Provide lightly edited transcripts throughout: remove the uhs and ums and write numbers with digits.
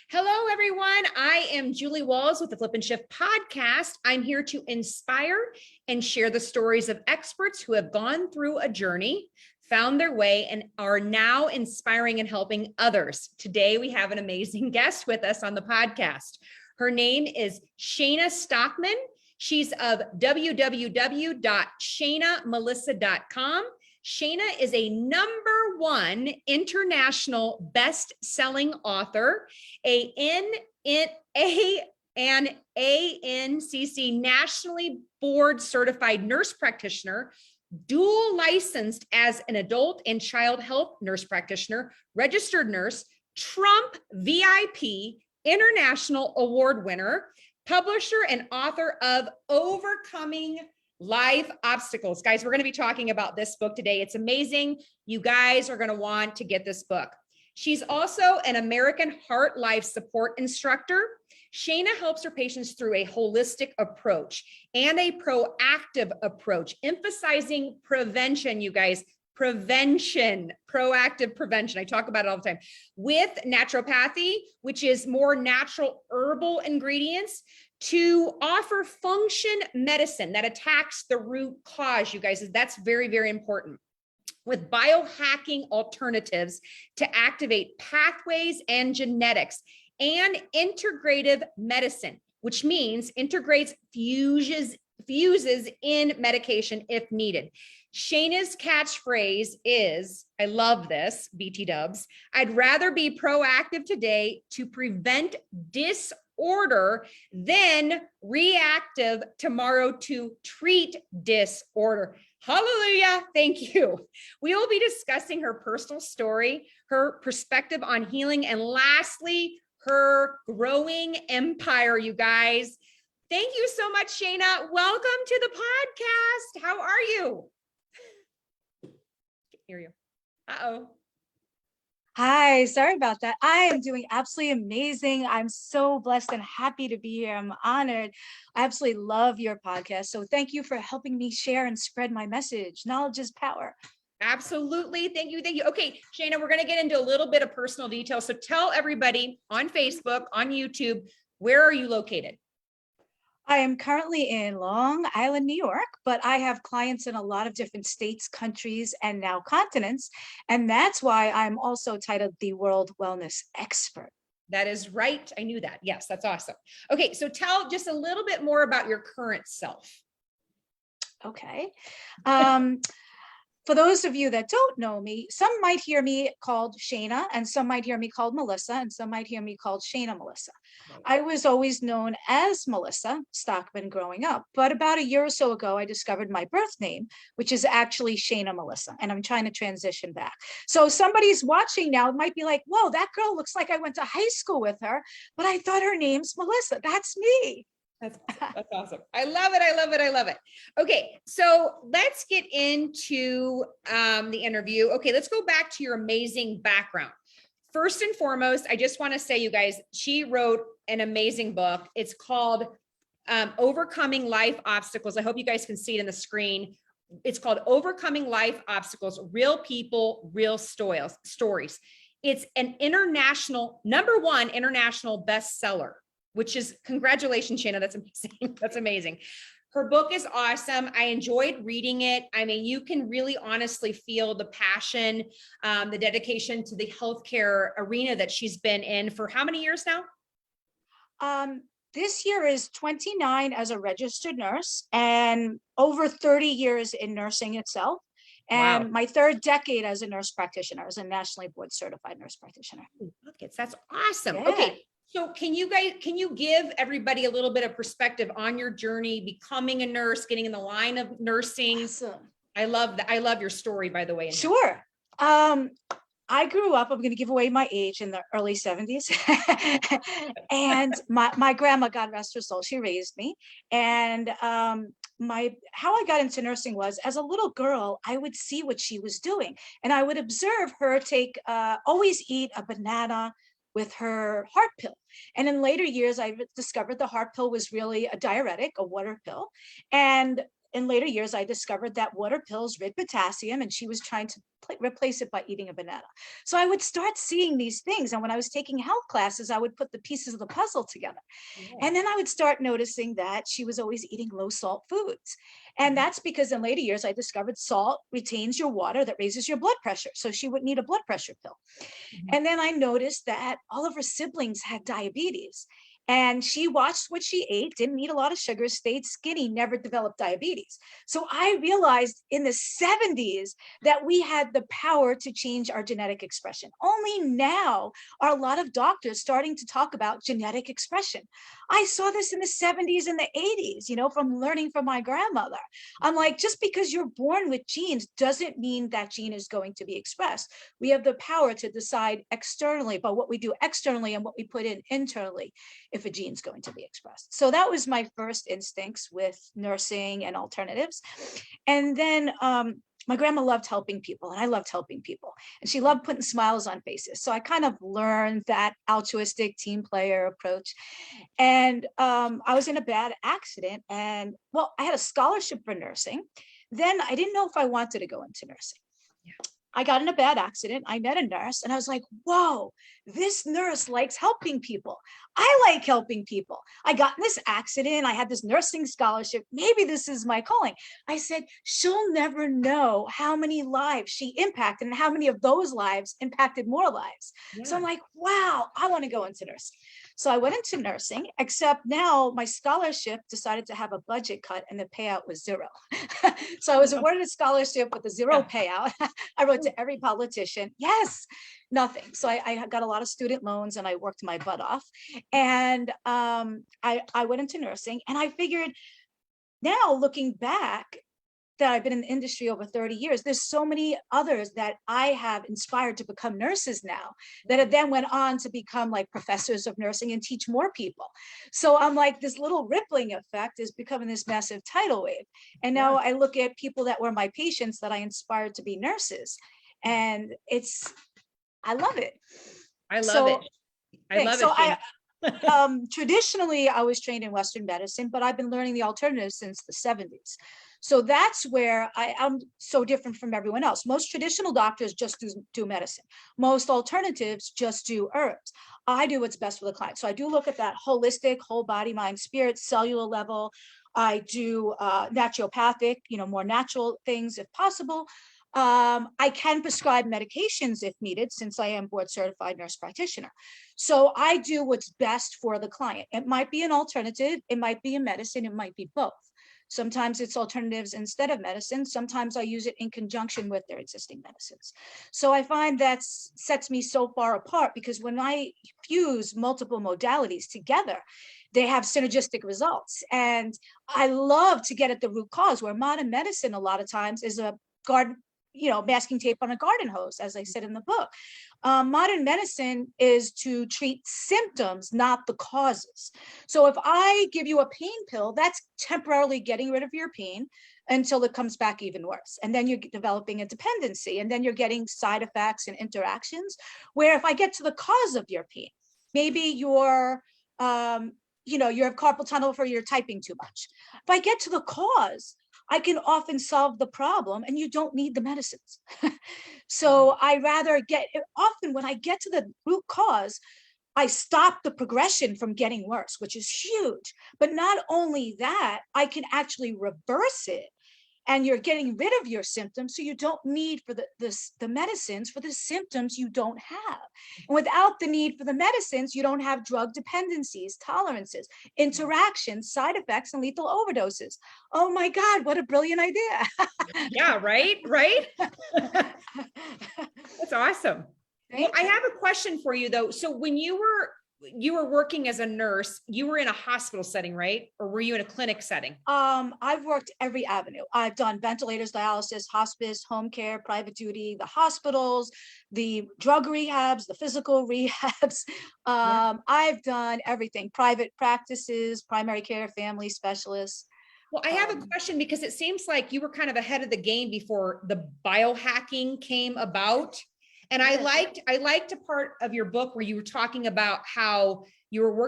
Hello, everyone. I am Julie Walls with the Flip and Shift podcast. I'm here to inspire and share the stories of experts who have gone through a journey, found their way, and are now inspiring and helping others. Today, we have an amazing guest with us on the podcast. Her name is Shayna Stockman. She's of www.shaynamelissa.com. Shayna is a #1 international best-selling author, an ANCC nationally board certified nurse practitioner, dual licensed as an adult and child health nurse practitioner, registered nurse, Trump VIP, international award winner, publisher and author of Overcoming Life Obstacles. Guys, we're going to be talking about this book today. It's amazing. You guys are going to want to get this book. She's also an American Heart Life Support instructor. Shayna helps her patients through a holistic approach and a proactive approach, emphasizing prevention, you guys. Prevention, proactive prevention. I talk about it all the time. With naturopathy, which is more natural herbal ingredients, to offer function medicine that attacks the root cause, you guys. That's very, very important. With biohacking alternatives to activate pathways and genetics, and integrative medicine, which means integrates fuses in medication if needed. Shayna's catchphrase is, I love this, BT dubs, I'd rather be proactive today to prevent disorder than reactive tomorrow to treat disorder. Hallelujah. Thank you. We will be discussing her personal story, her perspective on healing, and lastly, her growing empire, you guys. Thank you so much, Shayna. Welcome to the podcast. How are you? Hear you. Uh-oh. Hi, sorry about that. I am doing absolutely amazing. I'm so blessed and happy to be here. I'm honored. I absolutely love your podcast. So thank you for helping me share and spread my message. Knowledge is power. Absolutely. Thank you. Thank you. Okay, Shayna, we're going to get into a little bit of personal detail. So tell everybody on Facebook, on YouTube, where are you located? I am currently in Long Island, New York, but I have clients in a lot of different states, countries, and now continents. And that's why I'm also titled the World Wellness Expert. That is right. I knew that. Yes, that's awesome. Okay, so tell just a little bit more about your current self. Okay. For those of you that don't know me, some might hear me called Shayna, and some might hear me called Melissa, and some might hear me called Shayna Melissa. I was always known as Melissa Stockman growing up, but about a year or so ago, I discovered my birth name, which is actually Shayna Melissa, and I'm trying to transition back. So somebody's watching now might be like, whoa, that girl looks like I went to high school with her, but I thought her name's Melissa. That's me. That's awesome. I love it. I love it. I love it. Okay, so let's get into the interview. Okay, let's go back to your amazing background. First and foremost, I just want to say, you guys, she wrote an amazing book. It's called Overcoming Life Obstacles. I hope you guys can see it in the screen. It's called Overcoming Life Obstacles, Real People, Real Stories. It's an international, #1 international bestseller, which is, congratulations, Shayna. That's amazing. That's amazing. Her book is awesome. I enjoyed reading it. I mean, you can really honestly feel the passion, the dedication to the healthcare arena that she's been in for how many years now? This year is 29 as a registered nurse and over 30 years in nursing itself. And Wow. my 3rd decade as a nurse practitioner, as a nationally board certified nurse practitioner. That's awesome. Yeah. Okay. So can you give everybody a little bit of perspective on your journey, becoming a nurse, getting in the line of nursing? Awesome. I love that. I love your story, by the way. Sure. I grew up, I'm going to give away my age, in the early 70s. And my grandma, God rest her soul, she raised me. And how I got into nursing was, as a little girl, I would see what she was doing. And I would observe her always eat a banana with her heart pill. And in later years, I discovered the heart pill was really a diuretic, a water pill. And in later years, I discovered that water pills rid potassium, and she was trying to replace it by eating a banana. So I would start seeing these things. And when I was taking health classes, I would put the pieces of the puzzle together. And then I would start noticing that she was always eating low salt foods. And that's because in later years, I discovered salt retains your water that raises your blood pressure. So she would need a blood pressure pill. And then I noticed that all of her siblings had diabetes. And she watched what she ate, didn't eat a lot of sugar, stayed skinny, never developed diabetes. So I realized in the 70s that we had the power to change our genetic expression. Only now are a lot of doctors starting to talk about genetic expression. I saw this in the 70s and the 80s, from learning from my grandmother. I'm like, just because you're born with genes doesn't mean that gene is going to be expressed. We have the power to decide externally about what we do externally and what we put in internally if a gene's going to be expressed. So that was my first instincts with nursing and alternatives. And then my grandma loved helping people, and I loved helping people. And she loved putting smiles on faces. So I kind of learned that altruistic team player approach. And I was in a bad accident, and well, I had a scholarship for nursing. Then I didn't know if I wanted to go into nursing. I got in a bad accident. I met a nurse and I was like, whoa, this nurse likes helping people. I like helping people. I got in this accident. I had this nursing scholarship. Maybe this is my calling. I said, she'll never know how many lives she impacted and how many of those lives impacted more lives. So I'm like, wow, I want to go into nursing. So I went into nursing, except now my scholarship decided to have a budget cut and the payout was zero. So I was awarded a scholarship with a zero payout. I wrote to every politician, yes, nothing. So I got a lot of student loans and I worked my butt off. And I went into nursing, and I figured, now looking back, that I've been in the industry over 30 years, there's so many others that I have inspired to become nurses now that have then went on to become like professors of nursing and teach more people. So I'm like, this little rippling effect is becoming this massive tidal wave. And now I look at people that were my patients that I inspired to be nurses, and I love it. I love it. I love it. Traditionally, I was trained in Western medicine, but I've been learning the alternatives since the 70s. So that's where I'm so different from everyone else. Most traditional doctors just do medicine. Most alternatives just do herbs. I do what's best for the client. So I do look at that holistic, whole body, mind, spirit, cellular level. I do naturopathic, more natural things if possible. I can prescribe medications if needed, since I am board certified nurse practitioner. So I do what's best for the client. It might be an alternative, it might be a medicine, it might be both. Sometimes it's alternatives instead of medicine. Sometimes I use it in conjunction with their existing medicines. So I find that sets me so far apart, because when I fuse multiple modalities together, they have synergistic results. And I love to get at the root cause, where modern medicine a lot of times is a garden, masking tape on a garden hose, as I said in the book. Modern medicine is to treat symptoms, not the causes. So if I give you a pain pill, that's temporarily getting rid of your pain until it comes back even worse. And then you're developing a dependency, and then you're getting side effects and interactions, where if I get to the cause of your pain, maybe you're you have carpal tunnel for you're typing too much. If I get to the cause, I can often solve the problem and you don't need the medicines. So I rather often when I get to the root cause, I stop the progression from getting worse, which is huge. But not only that, I can actually reverse it, and you're getting rid of your symptoms, so you don't need for the medicines for the symptoms you don't have. And without the need for the medicines, you don't have drug dependencies, tolerances, interactions, side effects, and lethal overdoses. Oh my God, what a brilliant idea. Yeah, right. That's awesome. Well, I have a question for you though. So when you were working as a nurse, you were in a hospital setting, right? Or were you in a clinic setting? I've worked every avenue. I've done ventilators, dialysis, hospice, home care, private duty, the hospitals, the drug rehabs, the physical rehabs. I've done everything, private practices, primary care, family specialists. Well, I have a question, because it seems like you were kind of ahead of the game before the biohacking came about. And I liked a part of your book where you were talking about how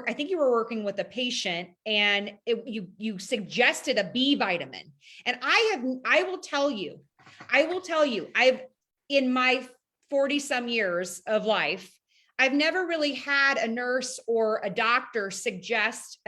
I think you were working with a patient, and you suggested a B vitamin. And I will tell you, I've, in my 40 some years of life, I've never really had a nurse or a doctor suggest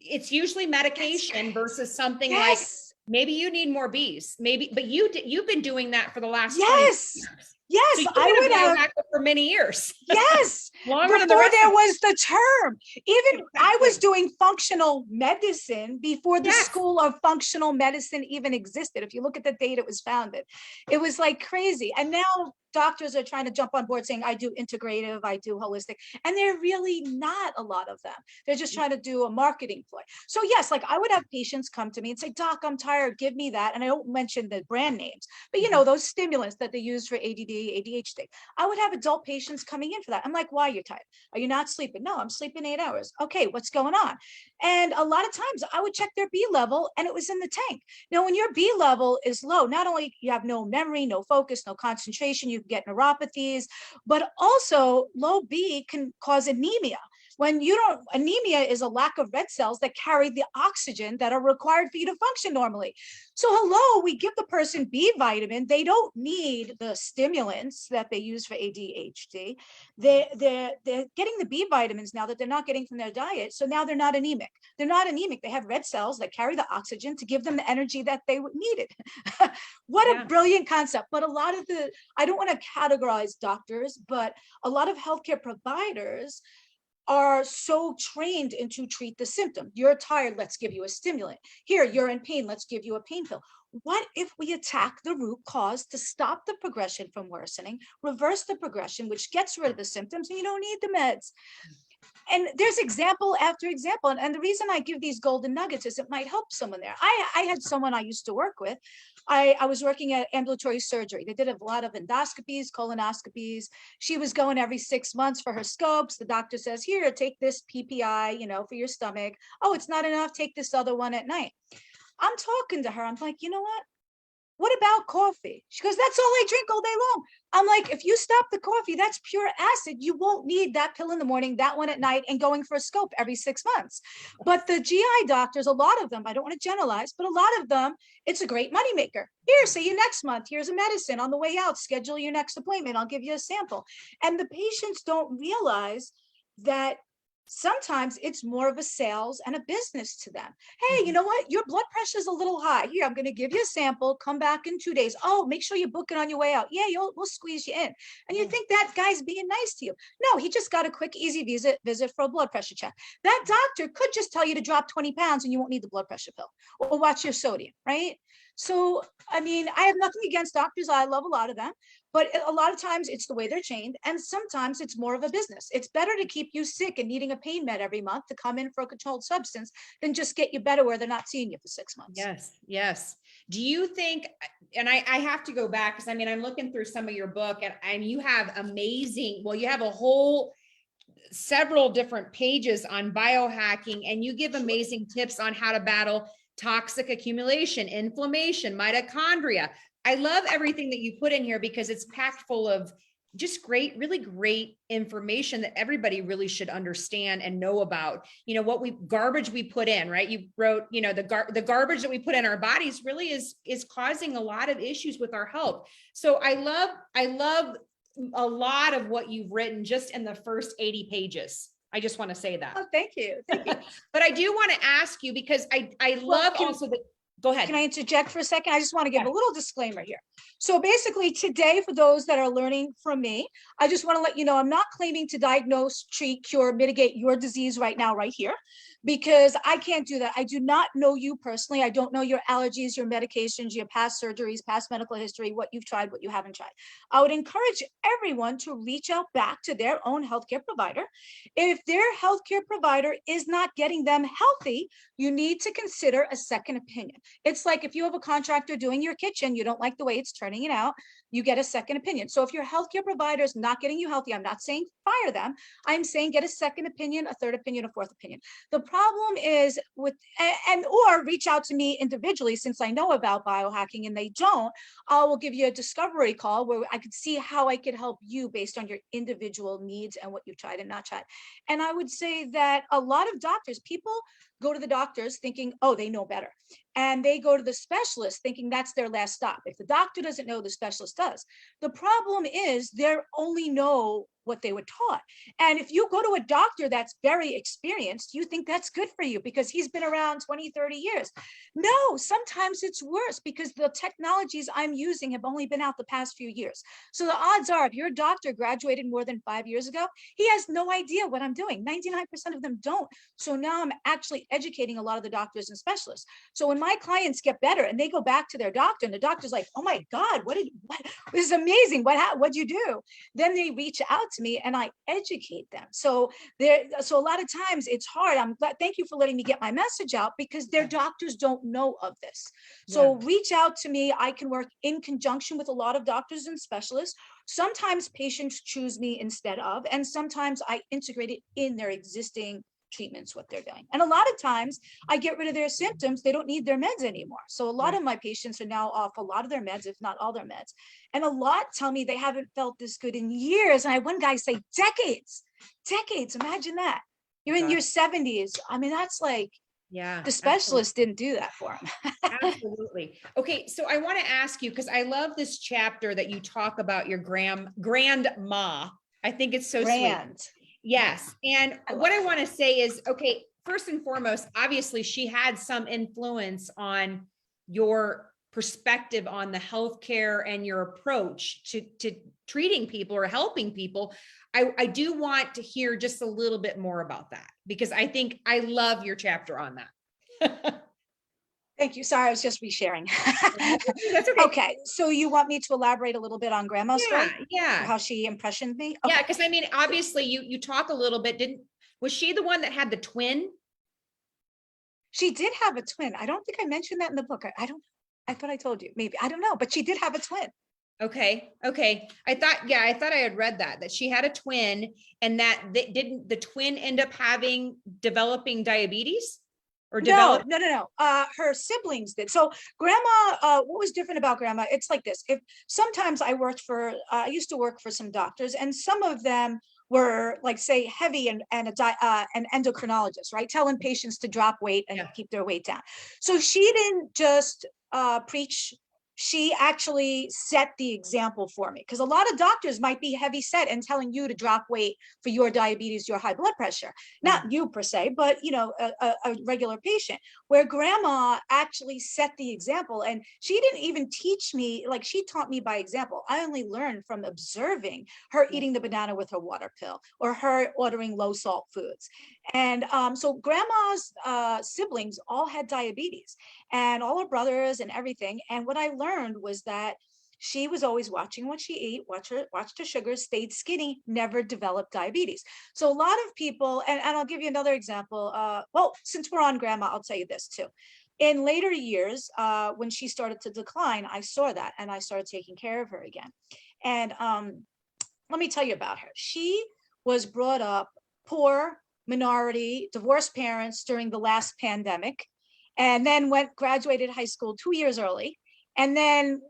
it's usually medication versus something like, Yes. maybe you need more B's, maybe, but you've been doing that for the last 20 Yes. years. Yes. So you've I been would a have. biohacker for many years. Yes. Longer than the Before rest there of was the term. Even I was Exactly. doing functional medicine before the Yes. School of Functional Medicine even existed. If you look at the date it was founded, it was like crazy. And now doctors are trying to jump on board saying, I do integrative, I do holistic. And they're really not a lot of them. They're just trying to do a marketing ploy. So yes, like I would have patients come to me and say, Doc, I'm tired, give me that. And I don't mention the brand names, but you know, those stimulants that they use for ADD, ADHD. I would have adult patients coming in for that. I'm like, why are you tired? Are you not sleeping? No, I'm sleeping 8 hours. Okay, what's going on? And a lot of times I would check their B level and it was in the tank. Now, when your B level is low, not only you have no memory, no focus, no concentration, you can get neuropathies, but also low B can cause anemia. When you don't, anemia is a lack of red cells that carry the oxygen that are required for you to function normally. So hello, we give the person B vitamin. They don't need the stimulants that they use for ADHD. They're getting the B vitamins now that they're not getting from their diet. So now they're not anemic. They're not anemic. They have red cells that carry the oxygen to give them the energy that they needed. What a brilliant concept. But a lot of I don't want to categorize doctors, but a lot of healthcare providers are so trained into treat the symptom. You're tired, let's give you a stimulant. Here, you're in pain, let's give you a pain pill. What if we attack the root cause to stop the progression from worsening, reverse the progression, which gets rid of the symptoms, and you don't need the meds? And there's example after example. And the reason I give these golden nuggets is it might help someone there. I had someone I used to work with. I was working at ambulatory surgery. They did a lot of endoscopies, colonoscopies. She was going every 6 months for her scopes. The doctor says, here, take this PPI, you know, for your stomach. Oh, it's not enough. Take this other one at night. I'm talking to her. I'm like, you know what about coffee? She goes, that's all I drink all day long. I'm like, if you stop the coffee, that's pure acid. You won't need that pill in the morning, that one at night, and going for a scope every 6 months. But the GI doctors, a lot of them, I don't want to generalize, but a lot of them, it's a great moneymaker. Here, see you next month. Here's a medicine on the way out. Schedule your next appointment. I'll give you a sample. And the patients don't realize that sometimes it's more of a sales and a business to them. Hey, you know what? Your blood pressure is a little high. Here, I'm going to give you a sample. Come back in 2 days. Oh, make sure you book it on your way out. Yeah, we'll squeeze you in. And you think that guy's being nice to you. No, he just got a quick, easy visit for a blood pressure check. That doctor could just tell you to drop 20 pounds and you won't need the blood pressure pill, or watch your sodium, right? So, I mean, I have nothing against doctors. I love a lot of them. But a lot of times it's the way they're trained, and sometimes it's more of a business. It's better to keep you sick and needing a pain med every month to come in for a controlled substance than just get you better where they're not seeing you for 6 months. Yes, yes. Do you think, and I have to go back because I mean, I'm looking through some of your book, and you have amazing, well, you have a whole several different pages on biohacking, and you give amazing tips on how to battle toxic accumulation, inflammation, mitochondria. I love everything that you put in here because it's packed full of just great, really great information that everybody really should understand and know about. You know, garbage we put in, right? You wrote, you know, the garbage that we put in our bodies really is causing a lot of issues with our health. So I love a lot of what you've written just in the first 80 pages. I just want to say that. Oh, thank you. Thank you. But I do want to ask you, because I love also that. Go ahead. Can I interject for a second? I just want to give a little disclaimer here. So basically today, for those that are learning from me, I just want to let you know, I'm not claiming to diagnose, treat, cure, mitigate your disease right now, right here, because I can't do that. I do not know you personally. I don't know your allergies, your medications, your past surgeries, past medical history, what you've tried, what you haven't tried. I would encourage everyone to reach out back to their own healthcare provider. If their healthcare provider is not getting them healthy, you need to consider a second opinion. It's like if you have a contractor doing your kitchen, you don't like the way it's turning it out, you get a second opinion. So if your healthcare provider is not getting you healthy, I'm not saying fire them. I'm saying get a second opinion, a third opinion, a fourth opinion. The problem is with, or reach out to me individually, since I know about biohacking and they don't, I will give you a discovery call where I could see how I could help you based on your individual needs and what you've tried and not tried. And I would say that a lot of doctors, people go to the doctors thinking, oh, they know better. And they go to the specialist thinking that's their last stop. If the doctor doesn't know, the specialist does. The problem is they only know what they were taught. And if you go to a doctor that's very experienced, you think that's good for you because he's been around 20, 30 years. No, sometimes it's worse because the technologies I'm using have only been out the past few years. So the odds are, if your doctor graduated more than 5 years ago, he has no idea what I'm doing. 99% of them don't. So now I'm actually educating a lot of the doctors and specialists. So when my clients get better and they go back to their doctor and the doctor's like, oh my God, what this is amazing. What'd you do? Then they reach out to me and I educate them. So a lot of times it's hard. I'm glad, thank you for letting me get my message out because their doctors don't know of this. So reach out to me. I can work in conjunction with a lot of doctors and specialists. Sometimes patients choose me instead of, and sometimes I integrate it in their existing treatments, what they're doing. And a lot of times I get rid of their symptoms. They don't need their meds anymore. So a lot of my patients are now off a lot of their meds, if not all their meds. And a lot tell me they haven't felt this good in years. And I had one guy say decades. Imagine that. You're in your 70s. I mean, that's like, the specialist didn't do that for him. Absolutely. Okay. So I want to ask you, because I love this chapter that you talk about your grandma. I think it's so sweet. Yes. And what I want to say is, okay, first and foremost, obviously she had some influence on your perspective on the healthcare and your approach to treating people or helping people. I do want to hear just a little bit more about that because I think I love your chapter on that. Thank you. Sorry, I was just resharing. That's okay. Okay, so you want me to elaborate a little bit on Grandma's story? Yeah. How she impressioned me? Okay. Yeah, because I mean, obviously you talk a little bit. Was she the one that had the twin? She did have a twin. I don't think I mentioned that in the book. I thought I told you. Maybe. I don't know, but she did have a twin. Okay. I thought I had read that she had a twin and that didn't the twin end up developing diabetes? No. Her siblings did. So Grandma, what was different about Grandma? It's like this. If sometimes I used to work for some doctors, and some of them were like, say, heavy and an endocrinologist, right? Telling patients to drop weight and keep their weight down. So she didn't just preach. She actually set the example for me because a lot of doctors might be heavy set and telling you to drop weight for your diabetes, your high blood pressure, not you per se, but a regular patient, where Grandma actually set the example. And she didn't even teach me, like she taught me by example. I only learned from observing her eating the banana with her water pill or her ordering low salt foods. And so Grandma's siblings all had diabetes and all her brothers and everything. And what I learned was that she was always watching what she ate, watched her sugars, stayed skinny, never developed diabetes. So a lot of people, and I'll give you another example. Well, since we're on Grandma, I'll tell you this too. In later years, when she started to decline, I saw that and I started taking care of her again. And let me tell you about her. She was brought up poor, minority, divorced parents during the last pandemic, and then graduated high school 2 years early, and then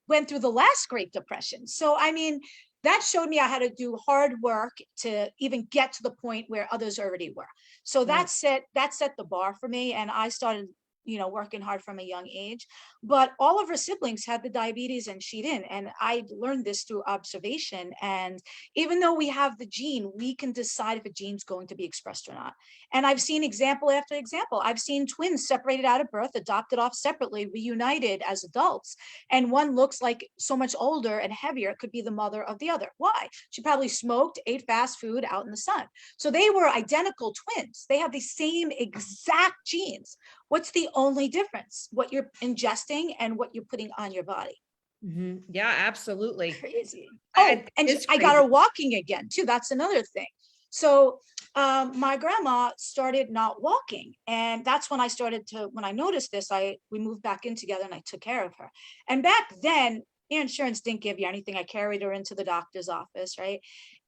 went through the last Great Depression. So, I mean, that showed me I had to do hard work to even get to the point where others already were. So that set the bar for me. And I started, working hard from a young age, but all of her siblings had the diabetes and she didn't. And I learned this through observation. And even though we have the gene, we can decide if a gene's going to be expressed or not. And I've seen example after example. I've seen twins separated out of birth, adopted off separately, reunited as adults. And one looks like so much older and heavier. It could be the mother of the other. Why? She probably smoked, ate fast food out in the sun. So they were identical twins. They have the same exact genes. What's the only difference? What you're ingesting and what you're putting on your body. Mm-hmm. Yeah, absolutely. Crazy. And I got her walking again too. That's another thing. So my grandma started not walking. And that's when when I noticed this, we moved back in together and I took care of her. And back then, insurance didn't give you anything. I carried her into the doctor's office, right?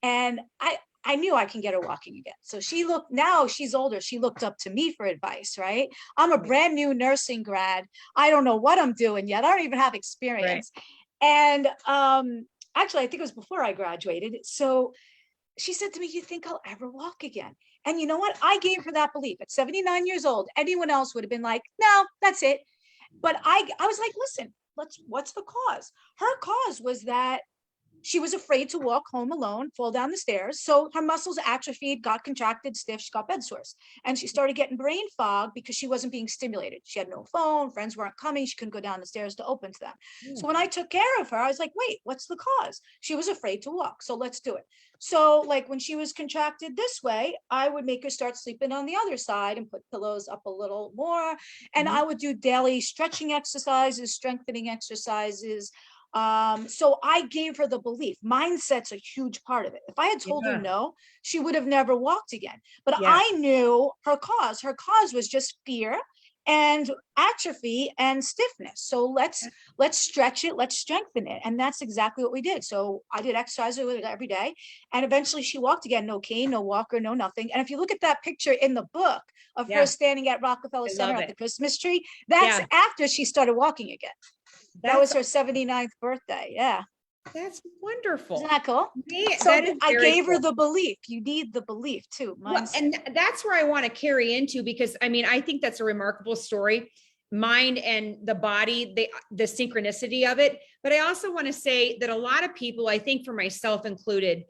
And I I knew I can get her walking again. So now she's older. She looked up to me for advice, right? I'm a brand new nursing grad. I don't know what I'm doing yet. I don't even have experience. And actually, I think it was before I graduated. So she said to me, you think I'll ever walk again? And you know what? I gave her that belief at 79 years old. Anyone else would have been like, no, that's it. But I was like, listen, what's the cause? Her cause was that she was afraid to walk home alone, fall down the stairs. So her muscles atrophied, got contracted, stiff, she got bed sores. And she started getting brain fog because she wasn't being stimulated. She had no phone, friends weren't coming, she couldn't go down the stairs to open to them. So when I took care of her, I was like, wait, what's the cause? She was afraid to walk, so let's do it. So like when she was contracted this way, I would make her start sleeping on the other side and put pillows up a little more. And I would do daily stretching exercises, strengthening exercises. So I gave her the belief. Mindset's a huge part of it. If I had told her no, she would have never walked again. But I knew her cause. Her cause was just fear and atrophy and stiffness. So let's stretch it, let's strengthen it. And that's exactly what we did. So I did exercise with her every day. And eventually she walked again, no cane, no walker, no nothing. And if you look at that picture in the book of her standing at Rockefeller Center at the Christmas tree, that's after she started walking again. That was her 79th birthday. Yeah. That's wonderful. Isn't that cool? Yeah, so I gave her the belief. You need the belief too. Well, and that's where I want to carry into, because I mean, I think that's a remarkable story, mind and the body, the synchronicity of it. But I also want to say that a lot of people, I think for myself included,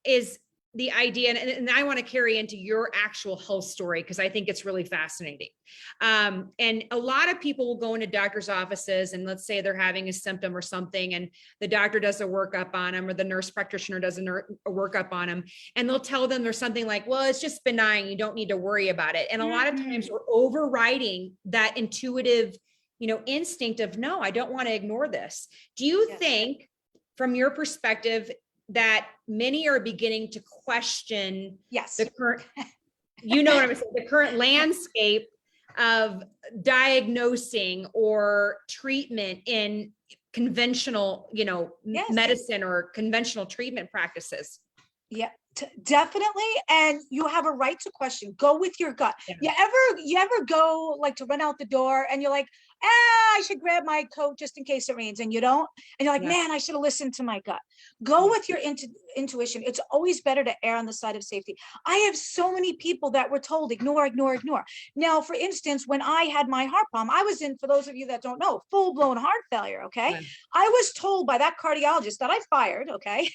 is the idea, and I want to carry into your actual health story, because I think it's really fascinating. And a lot of people will go into doctor's offices, and let's say they're having a symptom or something, and the doctor does a workup on them, or the nurse practitioner does a workup on them, and they'll tell them there's something like, well, it's just benign, you don't need to worry about it. And a lot of times we're overriding that intuitive, instinct of, no, I don't want to ignore this. Do you think, from your perspective, that many are beginning to question the current, what I'm saying, the current landscape of diagnosing or treatment in conventional, medicine or conventional treatment practices? Yeah, definitely. And you have a right to question. Go with your gut. You ever go like to run out the door and you're like, I should grab my coat just in case it rains, and you don't, and you're like, man, I should have listened to my gut. Go with your intuition. It's always better to err on the side of safety. I have so many people that were told, ignore, ignore, ignore. Now, for instance, when I had my heart problem, I was in, for those of you that don't know, full-blown heart failure, okay? I was told by that cardiologist that I fired, okay?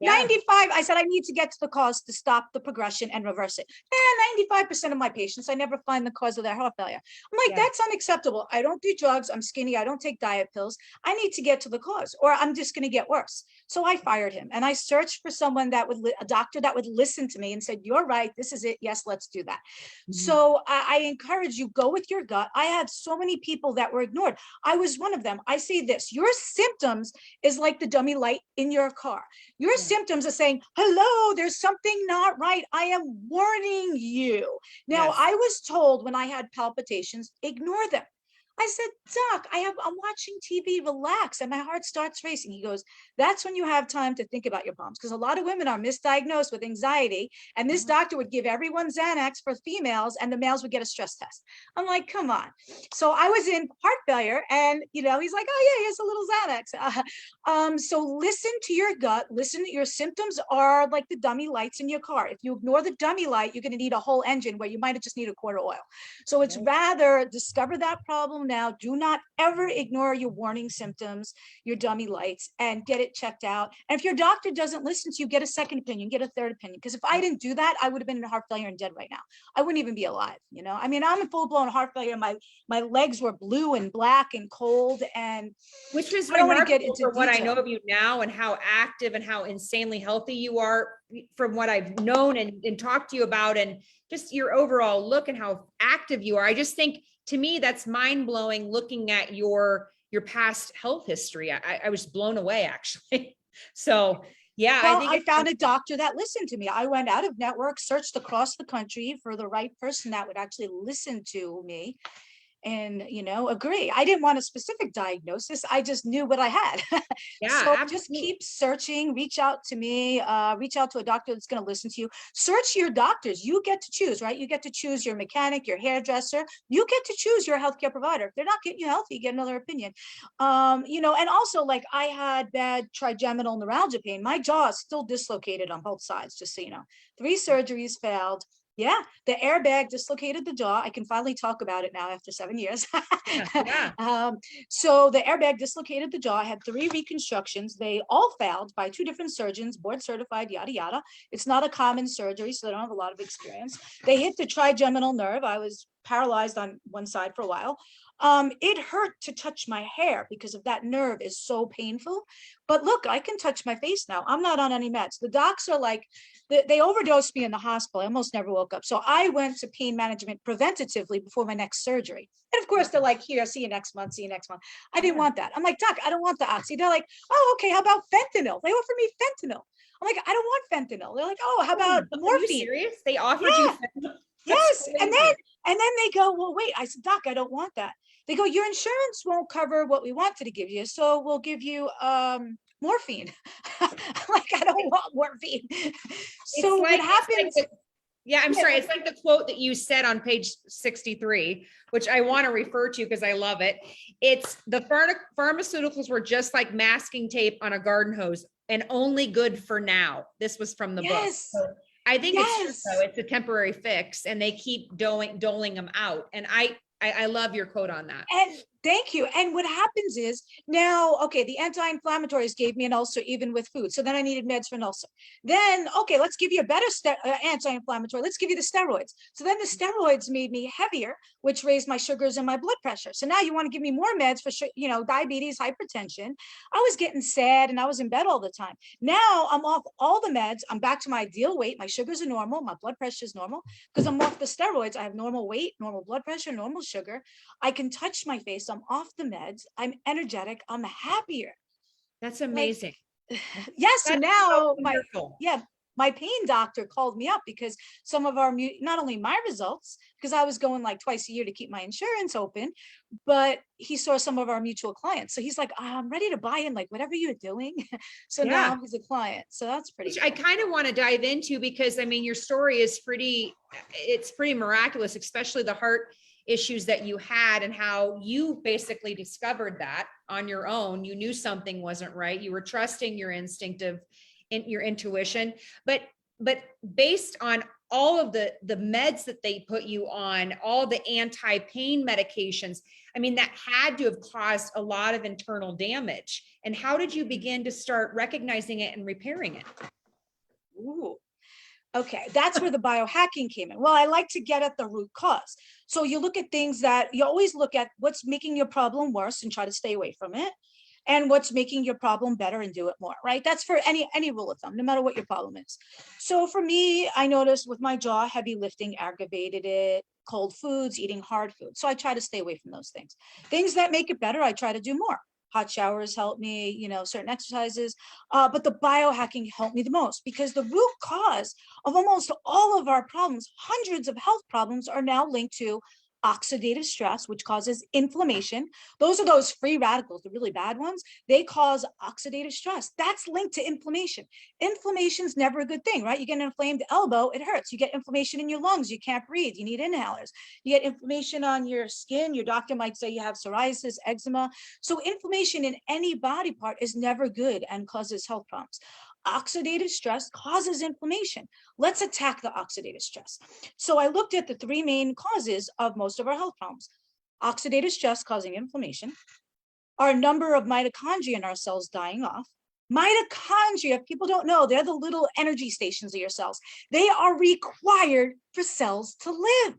95, I said, I need to get to the cause to stop the progression and reverse it. And 95% of my patients, I never find the cause of their heart failure. I'm like, that's unacceptable. I don't do drugs. I'm skinny. I don't take diet pills. I need to get to the cause, or I'm just going to get worse. So I fired him, and I searched for someone that would, a doctor that would listen to me and said, you're right. This is it. Yes, let's do that. So I encourage you, go with your gut. I had so many people that were ignored. I was one of them. I say this, your symptoms is like the dummy light in your car. Your symptoms are saying, hello, there's something not right. I am warning you. Now, I was told when I had palpitations, ignore them. I said, Doc, I'm watching TV, relax. And my heart starts racing. He goes, that's when you have time to think about your problems. Because a lot of women are misdiagnosed with anxiety. And this doctor would give everyone Xanax for females, and the males would get a stress test. I'm like, come on. So I was in heart failure, and, he's like, oh yeah, here's a little Xanax. So listen to your gut. Listen, your symptoms are like the dummy lights in your car. If you ignore the dummy light, you're going to need a whole engine where you might have just need a quart of oil. So it's rather discover that problem now. Do not ever ignore your warning symptoms, your dummy lights, and get it checked out. And if your doctor doesn't listen to you, get a second opinion, get a third opinion. Because if I didn't do that, I would have been in heart failure and dead right now. I wouldn't even be alive. I mean, I'm in full-blown heart failure. My legs were blue and black and cold, and which is I don't want to get into for what I know of you now and how active and how insanely healthy you are, from what I've known and talked to you about, and just your overall look and how active you are. I just think, to me, that's mind-blowing looking at your past health history. I was blown away, actually. So yeah, well, I found a doctor that listened to me. I went out of network, searched across the country for the right person that would actually listen to me. and, agree. I didn't want a specific diagnosis. I just knew what I had. Yeah, So just absolutely. keep searching, reach out to me, reach out to a doctor that's going to listen to you. Search your doctors. You get to choose, right? You get to choose your mechanic, your hairdresser. You get to choose your healthcare provider. If they're not getting you healthy, you get another opinion. And also, like, I had bad trigeminal neuralgia pain. My jaw is still dislocated on both sides, just so you know. 3 surgeries failed. Yeah, the airbag dislocated the jaw. I can finally talk about it now after 7 years. Yeah, yeah. So the airbag dislocated the jaw. I had 3 reconstructions. They all failed by 2 different surgeons, board certified, yada, yada. It's not a common surgery, so they don't have a lot of experience. They hit the trigeminal nerve. I was paralyzed on one side for a while. It hurt to touch my hair because of that nerve is so painful. But look, I can touch my face now. I'm not on any meds. The docs are like, they overdosed me in the hospital. I almost never woke up. So I went to pain management preventatively before my next surgery. And of course, they're like, here, see you next month, see you next month. I didn't want that. I'm like, doc, I don't want the oxy. They're like, oh, okay, how about fentanyl? They offer me fentanyl. I'm like, I don't want fentanyl. They're like, oh, how about Are you morphine? serious? They offered Yeah. you fentanyl? Yes. That's And crazy. then they go, well, wait. I said, doc, I don't want that. They go, your insurance won't cover what we wanted to give you, so we'll give you morphine. Like, I don't want morphine. It's So what like, happens? yeah, I'm Yeah, sorry. It's like the quote that you said on page 63, which I want to refer to because I love it. It's the pharmaceuticals were just like masking tape on a garden hose and only good for now. This was from the book. yes, So I think it's true though. yes. It's a temporary fix and they keep doling them out. And I love your quote on that. And thank you. And what happens is now, okay, the anti-inflammatories gave me an ulcer even with food. So then I needed meds for an ulcer. Then, okay, let's give you a better anti-inflammatory. Let's give you the steroids. So then the steroids made me heavier, which raised my sugars and my blood pressure. So now you want to give me more meds for, diabetes, hypertension. I was getting sad and I was in bed all the time. Now I'm off all the meds. I'm back to my ideal weight. My sugars are normal. My blood pressure is normal because I'm off the steroids. I have normal weight, normal blood pressure, normal sugar. I can touch my face. I'm off the meds. I'm energetic. I'm happier. That's Like, amazing. yes. So That's so now wonderful. my pain doctor called me up because some of our, not only my results, because I was going like twice a year to keep my insurance open, but he saw some of our mutual clients. So he's like, I'm ready to buy in, like whatever you're doing. So Yeah. now he's a client. So that's pretty Which cool. I kind of want to dive into because I mean, your story is it's pretty miraculous, especially the heart issues that you had and how you basically discovered that on your own. You knew something wasn't right. You were trusting your your intuition, but based on all of the meds that they put you on, all the anti-pain medications, I mean, that had to have caused a lot of internal damage. And how did you begin to start recognizing it and repairing it? Ooh. Okay, that's where the biohacking came in. Well, I like to get at the root cause. So you look at things that you always look at what's making your problem worse and try to stay away from it, and what's making your problem better and do it more, right? That's for any rule of thumb, no matter what your problem is. So for me, I noticed with my jaw, heavy lifting aggravated it, cold foods, eating hard food. So I try to stay away from those things. Things that make it better, I try to do more. Hot showers help me, certain exercises, but the biohacking helped me the most because the root cause of almost all of our problems, hundreds of health problems, are now linked to oxidative stress, which causes inflammation. Those are those free radicals, the really bad ones. They cause oxidative stress. That's linked to inflammation. Inflammation's never a good thing, right? You get an inflamed elbow, it hurts. You get inflammation in your lungs, you can't breathe, you need inhalers. You get inflammation on your skin, your doctor might say you have psoriasis, eczema. So inflammation in any body part is never good and causes health problems. Oxidative stress causes inflammation. Let's attack the oxidative stress. So I looked at the 3 main causes of most of our health problems. Oxidative stress causing inflammation, our number of mitochondria in our cells dying off. Mitochondria, if people don't know, they're the little energy stations of your cells. They are required for cells to live.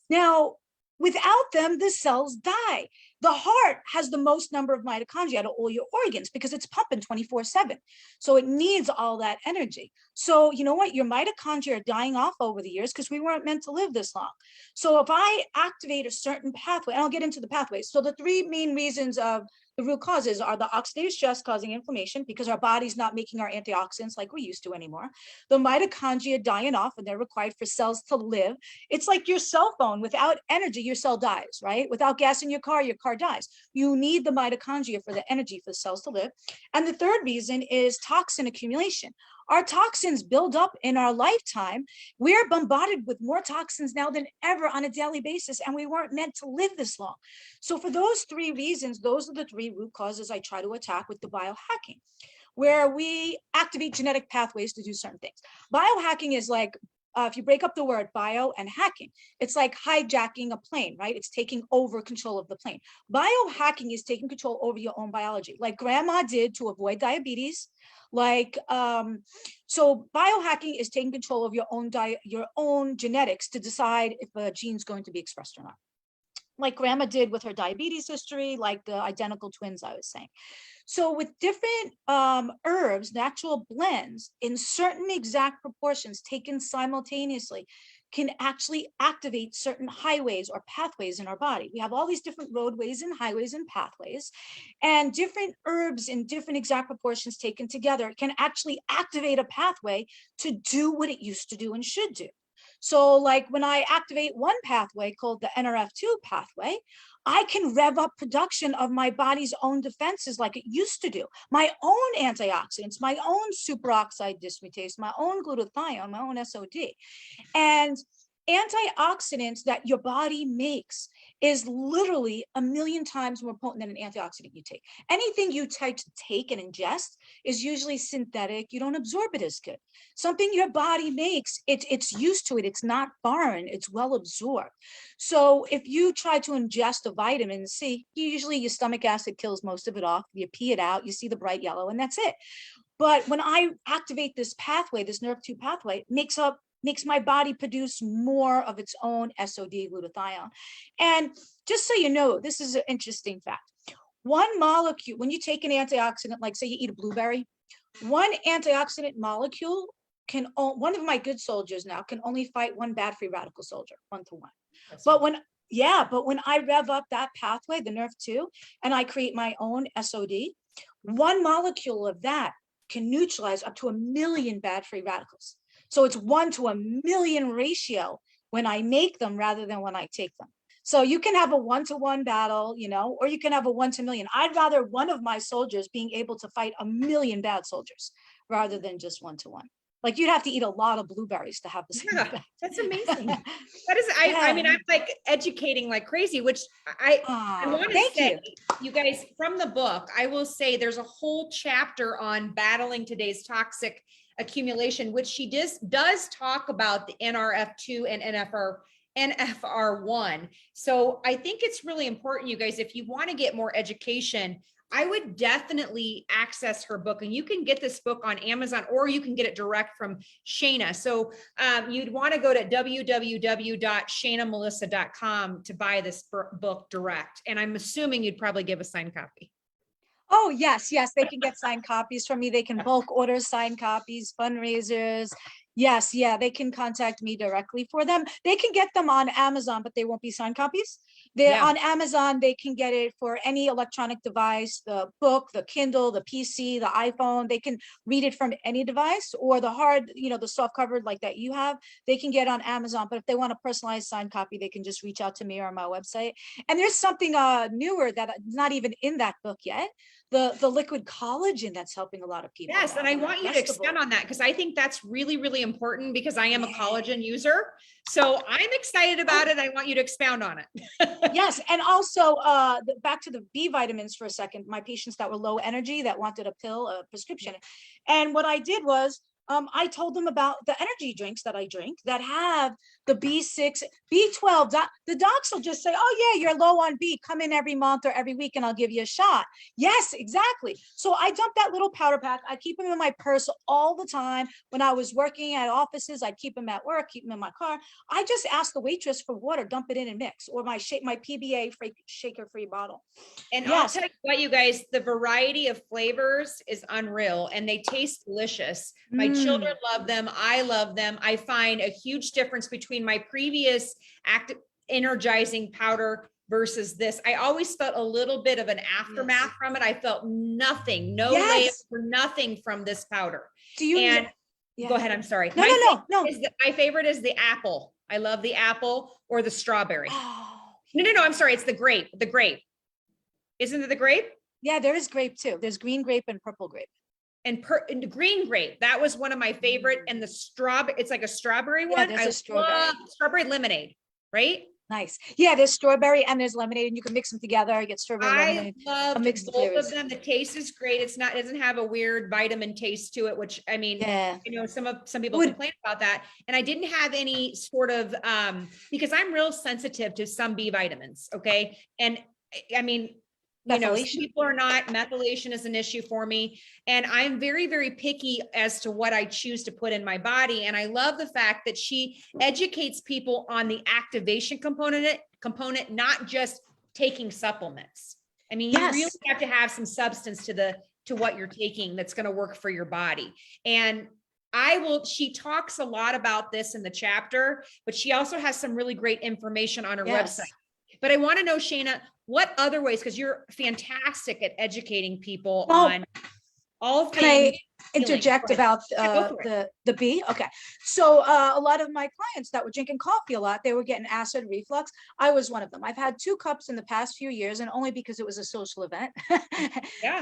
Now, without them, the cells die. The heart has the most number of mitochondria out of all your organs because it's pumping 24/7. So it needs all that energy. So you know what? Your mitochondria are dying off over the years because we weren't meant to live this long. So if I activate a certain pathway, and I'll get into the pathways. So the 3 main reasons of The root causes are the oxidative stress causing inflammation because our body's not making our antioxidants like we used to anymore. The mitochondria dying off, and they're required for cells to live. It's like your cell phone. Without energy, your cell dies, right? Without gas in your car dies. You need the mitochondria for the energy for the cells to live. And the third reason is toxin accumulation. Our toxins build up in our lifetime. We're bombarded with more toxins now than ever on a daily basis, and we weren't meant to live this long. So for those three reasons, those are the three root causes I try to attack with the biohacking, where we activate genetic pathways to do certain things. Biohacking is like, if you break up the word bio and hacking, it's like hijacking a plane, right? It's taking over control of the plane. Biohacking is taking control over your own biology, like grandma did to avoid diabetes. Like, so biohacking is taking control of your own diet, your own genetics to decide if a gene's going to be expressed or not. Like grandma did with her diabetes history, like the identical twins I was saying. So with different herbs, natural blends in certain exact proportions taken simultaneously can actually activate certain highways or pathways in our body. We have all these different roadways and highways and pathways, and different herbs in different exact proportions taken together can actually activate a pathway to do what it used to do and should do. So like when I activate one pathway called the NRF2 pathway, I can rev up production of my body's own defenses like it used to do. My own antioxidants, my own superoxide dismutase, my own glutathione, my own SOD. And antioxidants that your body makes is literally 1,000,000 times more potent than an antioxidant you take. Anything you try to take and ingest is usually synthetic. You don't absorb it as good. Something your body makes, it's used to it. It's not foreign. It's well absorbed. So if you try to ingest a vitamin C, usually your stomach acid kills most of it off. You pee it out, you see the bright yellow, and that's it. But when I activate this pathway, this NRF2 pathway, makes my body produce more of its own SOD glutathione. And just so you know, this is an interesting fact. One molecule, when you take an antioxidant, like say you eat a blueberry, one antioxidant molecule can, one of my good soldiers now can only fight one bad free radical soldier, 1-to-1. But when I rev up that pathway, the NRF2, and I create my own SOD, one molecule of that can neutralize up to 1,000,000 bad free radicals. So it's 1-to-1,000,000 ratio when I make them rather than when I take them. So you can have a 1-to-1 battle, you know, or you can have a 1-to-1,000,000. I'd rather one of my soldiers being able to fight 1,000,000 bad soldiers rather than just 1-to-1. Like you'd have to eat a lot of blueberries to have the same effect. That's amazing. That is, I mean, I'm like educating like crazy, which I want to say, you guys, from the book, I will say there's a whole chapter on battling today's toxic accumulation, which she does talk about the NRF2 and NFR1. So I think it's really important, you guys, if you want to get more education, I would definitely access her book, and you can get this book on Amazon, or you can get it direct from Shayna. So you'd want to go to www.shaynamelissa.com to buy this book direct. And I'm assuming you'd probably give a signed copy. Oh, yes, they can get signed copies from me. They can bulk order signed copies, fundraisers. Yes, they can contact me directly for them. They can get them on Amazon, but they won't be signed copies. On Amazon, they can get it for any electronic device, the book, the Kindle, the PC, the iPhone. They can read it from any device, or the hard, the soft covered like that you have, they can get on Amazon. But if they want a personalized signed copy, they can just reach out to me or on my website. And there's something newer that's not even in that book yet. The liquid collagen that's helping a lot of people. Yes, and I want you to expand on that, because I think that's really, really important, because I am a collagen user. So I'm excited about it. I want you to expound on it. Yes, and also back to the B vitamins for a second. My patients that were low energy that wanted a pill, a prescription, and what I did was I told them about the energy drinks that I drink that have the B6, B12. The docs will just say, oh yeah, you're low on B. Come in every month or every week and I'll give you a shot. Yes, exactly. So I dump that little powder pack. I keep them in my purse all the time. When I was working at offices, I'd keep them at work, keep them in my car. I just ask the waitress for water, dump it in and mix, or my PBA shaker-free bottle. And I'll tell you what, you guys, the variety of flavors is unreal, and they taste delicious. My children love them. I love them. I find a huge difference between my previous active energizing powder versus this. I always felt a little bit of an aftermath from it. I felt nothing, no layers or nothing from this powder. Do you? And go ahead. I'm sorry. No. My favorite is the apple. I love the apple or the strawberry. Oh, No. I'm sorry. It's the grape. The grape. Isn't it the grape? yeah, there is grape too. There's green grape and purple grape. And the green grape. That was one of my favorite. And the strawberry, it's like a strawberry one. There's I a strawberry. love strawberry lemonade, right? Nice. Yeah, there's strawberry and there's lemonade, and you can mix them together. You get strawberry lemonade. I love mix the both flavors. of them. The taste is great. It doesn't have a weird vitamin taste to it, which I mean, some people complain about that. And I didn't have any sort of because I'm real sensitive to some B vitamins. Okay. And I mean, some people are not. Methylation is an issue for me. And I'm very, very picky as to what I choose to put in my body. And I love the fact that she educates people on the activation component, not just taking supplements. I mean, you really have to have some substance to what you're taking that's going to work for your body. And she talks a lot about this in the chapter, but she also has some really great information on her website. But I want to know, Shayna, what other ways, because you're fantastic at educating people on all things. Can I interject about the B? Okay. So a lot of my clients that were drinking coffee a lot, they were getting acid reflux. I was one of them. I've had 2 cups in the past few years, and only because it was a social event.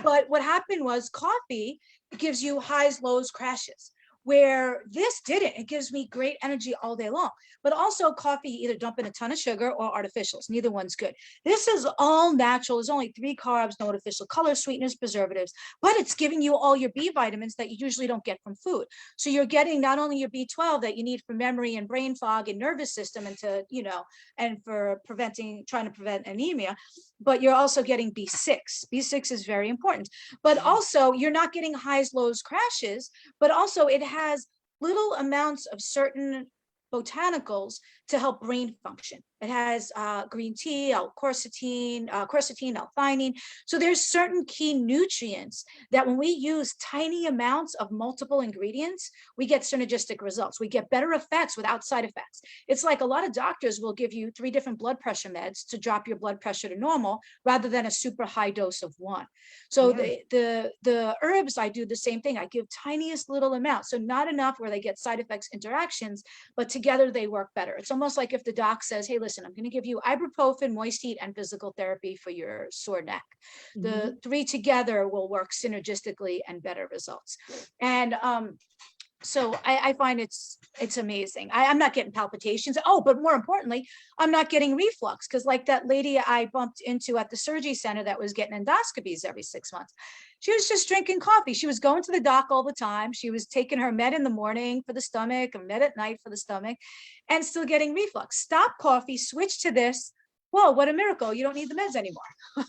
But what happened was coffee gives you highs, lows, crashes, where this didn't. It gives me great energy all day long. But also coffee, either dump in a ton of sugar or artificials. Neither one's good. This is all natural. There's only 3 carbs, no artificial color, sweeteners, preservatives, but it's giving you all your B vitamins that you usually don't get from food. So you're getting not only your B12 that you need for memory and brain fog and nervous system and and for trying to prevent anemia, but you're also getting B6. B6 is very important, but also you're not getting highs, lows, crashes, but also it has little amounts of certain botanicals to help brain function. It has green tea, quercetin, L-theanine. So there's certain key nutrients that when we use tiny amounts of multiple ingredients, we get synergistic results. We get better effects without side effects. It's like a lot of doctors will give you 3 different blood pressure meds to drop your blood pressure to normal rather than a super high dose of one. So the herbs, I do the same thing. I give tiniest little amounts. So not enough where they get side effects interactions, but together they work better. It's almost like if the doc says, hey, listen, I'm going to give you ibuprofen, moist heat, and physical therapy for your sore neck. The 3 together will work synergistically and better results. And so I find it's amazing. I'm not getting palpitations. Oh, but more importantly, I'm not getting reflux, because like that lady I bumped into at the surgery center that was getting endoscopies every 6 months, she was just drinking coffee. She was going to the doc all the time. She was taking her med in the morning for the stomach, a med at night for the stomach, and still getting reflux. Stop coffee, switch to this. Whoa, what a miracle. You don't need the meds anymore.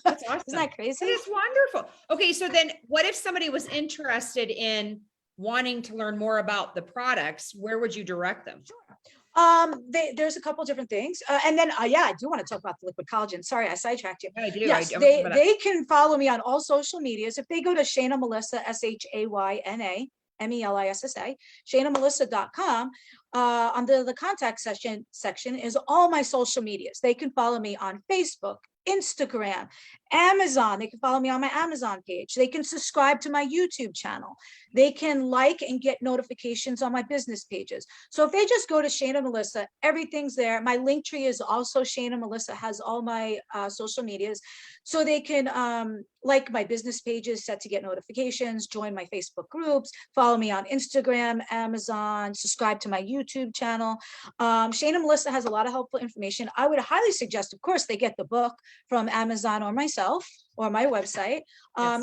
That's awesome. Isn't that crazy? It's wonderful. Okay, so then what if somebody was interested in wanting to learn more about the products? Where would you direct them? Sure. There's a couple different things. And then, I do want to talk about the liquid collagen. Sorry, I sidetracked you. I do. Yes, they can follow me on all social medias. If they go to Shayna Melissa, Shayna Melissa, ShaynaMelissa.com, under the contact section is all my social medias. They can follow me on Facebook, Instagram, Amazon. They can follow me on my Amazon page. They can subscribe to my YouTube channel. They can like and get notifications on my business pages. So if they just go to Shayna Melissa, everything's there. My link tree is also Shayna Melissa, has all my social medias. So they can like my business pages, set to get notifications, join my Facebook groups, follow me on Instagram, Amazon, subscribe to my YouTube channel. Shayna Melissa has a lot of helpful information. I would highly suggest, of course, they get the book from Amazon or myself or my website.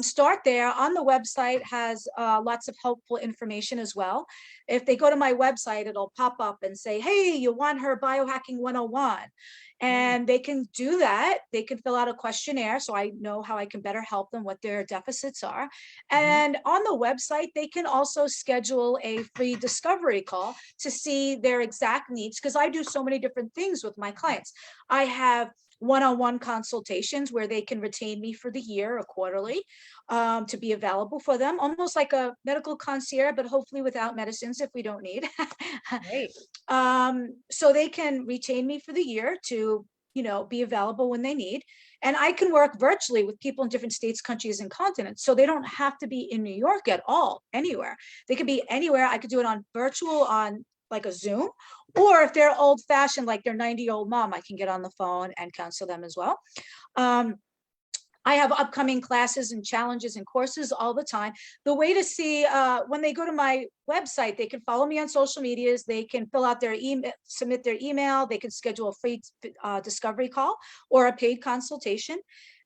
Start there. On the website has lots of helpful information as well. If they go to my website, it'll pop up and say, hey, you want her biohacking 101. And they can do that. They can fill out a questionnaire so I know how I can better help them, what their deficits are. And on the website, they can also schedule a free discovery call to see their exact needs, because I do so many different things with my clients. I have one-on-one consultations where they can retain me for the year or quarterly to be available for them, almost like a medical concierge, but hopefully without medicines if we don't need. Great. So they can retain me for the year to be available when they need. And I can work virtually with people in different states, countries, and continents. So they don't have to be in New York at all, anywhere. They could be anywhere. I could do it on virtual, on like a Zoom, or if they're old fashioned, like their 90-year-old mom, I can get on the phone and counsel them as well. I have upcoming classes and challenges and courses all the time. The way to see, when they go to my website, they can follow me on social medias. They can fill out their email, submit their email. They can schedule a free discovery call or a paid consultation.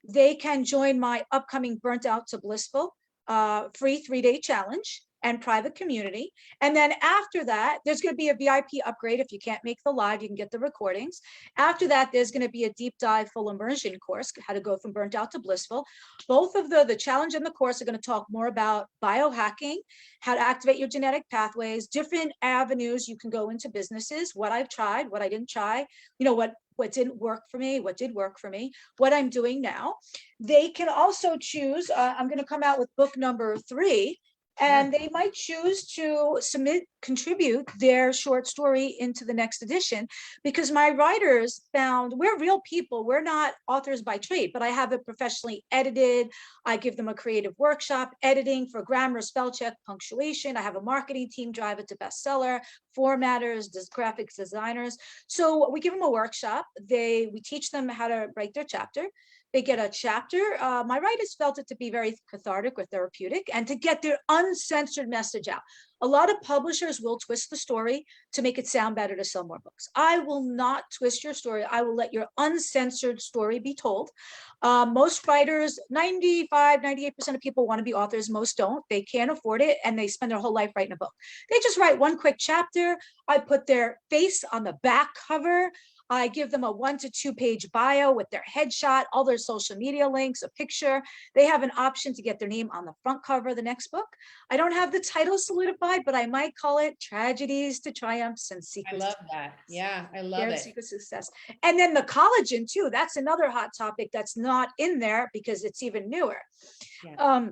They can join my upcoming Burnt Out to Blissful free 3-day challenge and private community. And then after that, there's going to be a VIP upgrade. If you can't make the live, you can get the recordings. After that, there's going to be a deep dive full immersion course, how to go from burnt out to blissful. Both of the challenge and the course are going to talk more about biohacking, how to activate your genetic pathways, different avenues you can go into businesses, what I've tried, what I didn't try, what didn't work for me, what did work for me, what I'm doing now. They can also choose, I'm going to come out with book number 3, and they might choose to contribute their short story into the next edition, because my writers found we're real people. We're not authors by trade, but I have it professionally edited. I give them a creative workshop, editing for grammar, spell check, punctuation. I have a marketing team drive it to bestseller, formatters, graphics designers. So we give them a workshop. We teach them how to write their chapter. They get a chapter. My writers felt it to be very cathartic or therapeutic, and to get their uncensored message out. A lot of publishers will twist the story to make it sound better to sell more books. I will not twist your story. I will let your uncensored story be told. Most writers, 95, 98% of people want to be authors. Most don't. They can't afford it, and they spend their whole life writing a book. They just write one quick chapter. I put their face on the back cover. I give them a 1 to 2 page bio with their headshot, all their social media links, a picture. They have an option to get their name on the front cover of the next book. I don't have the title solidified, but I might call it Tragedies to Triumphs and Secrets. I love that. Yeah, I love it. Secret Success. And then the collagen too. That's another hot topic that's not in there because it's even newer. Yeah.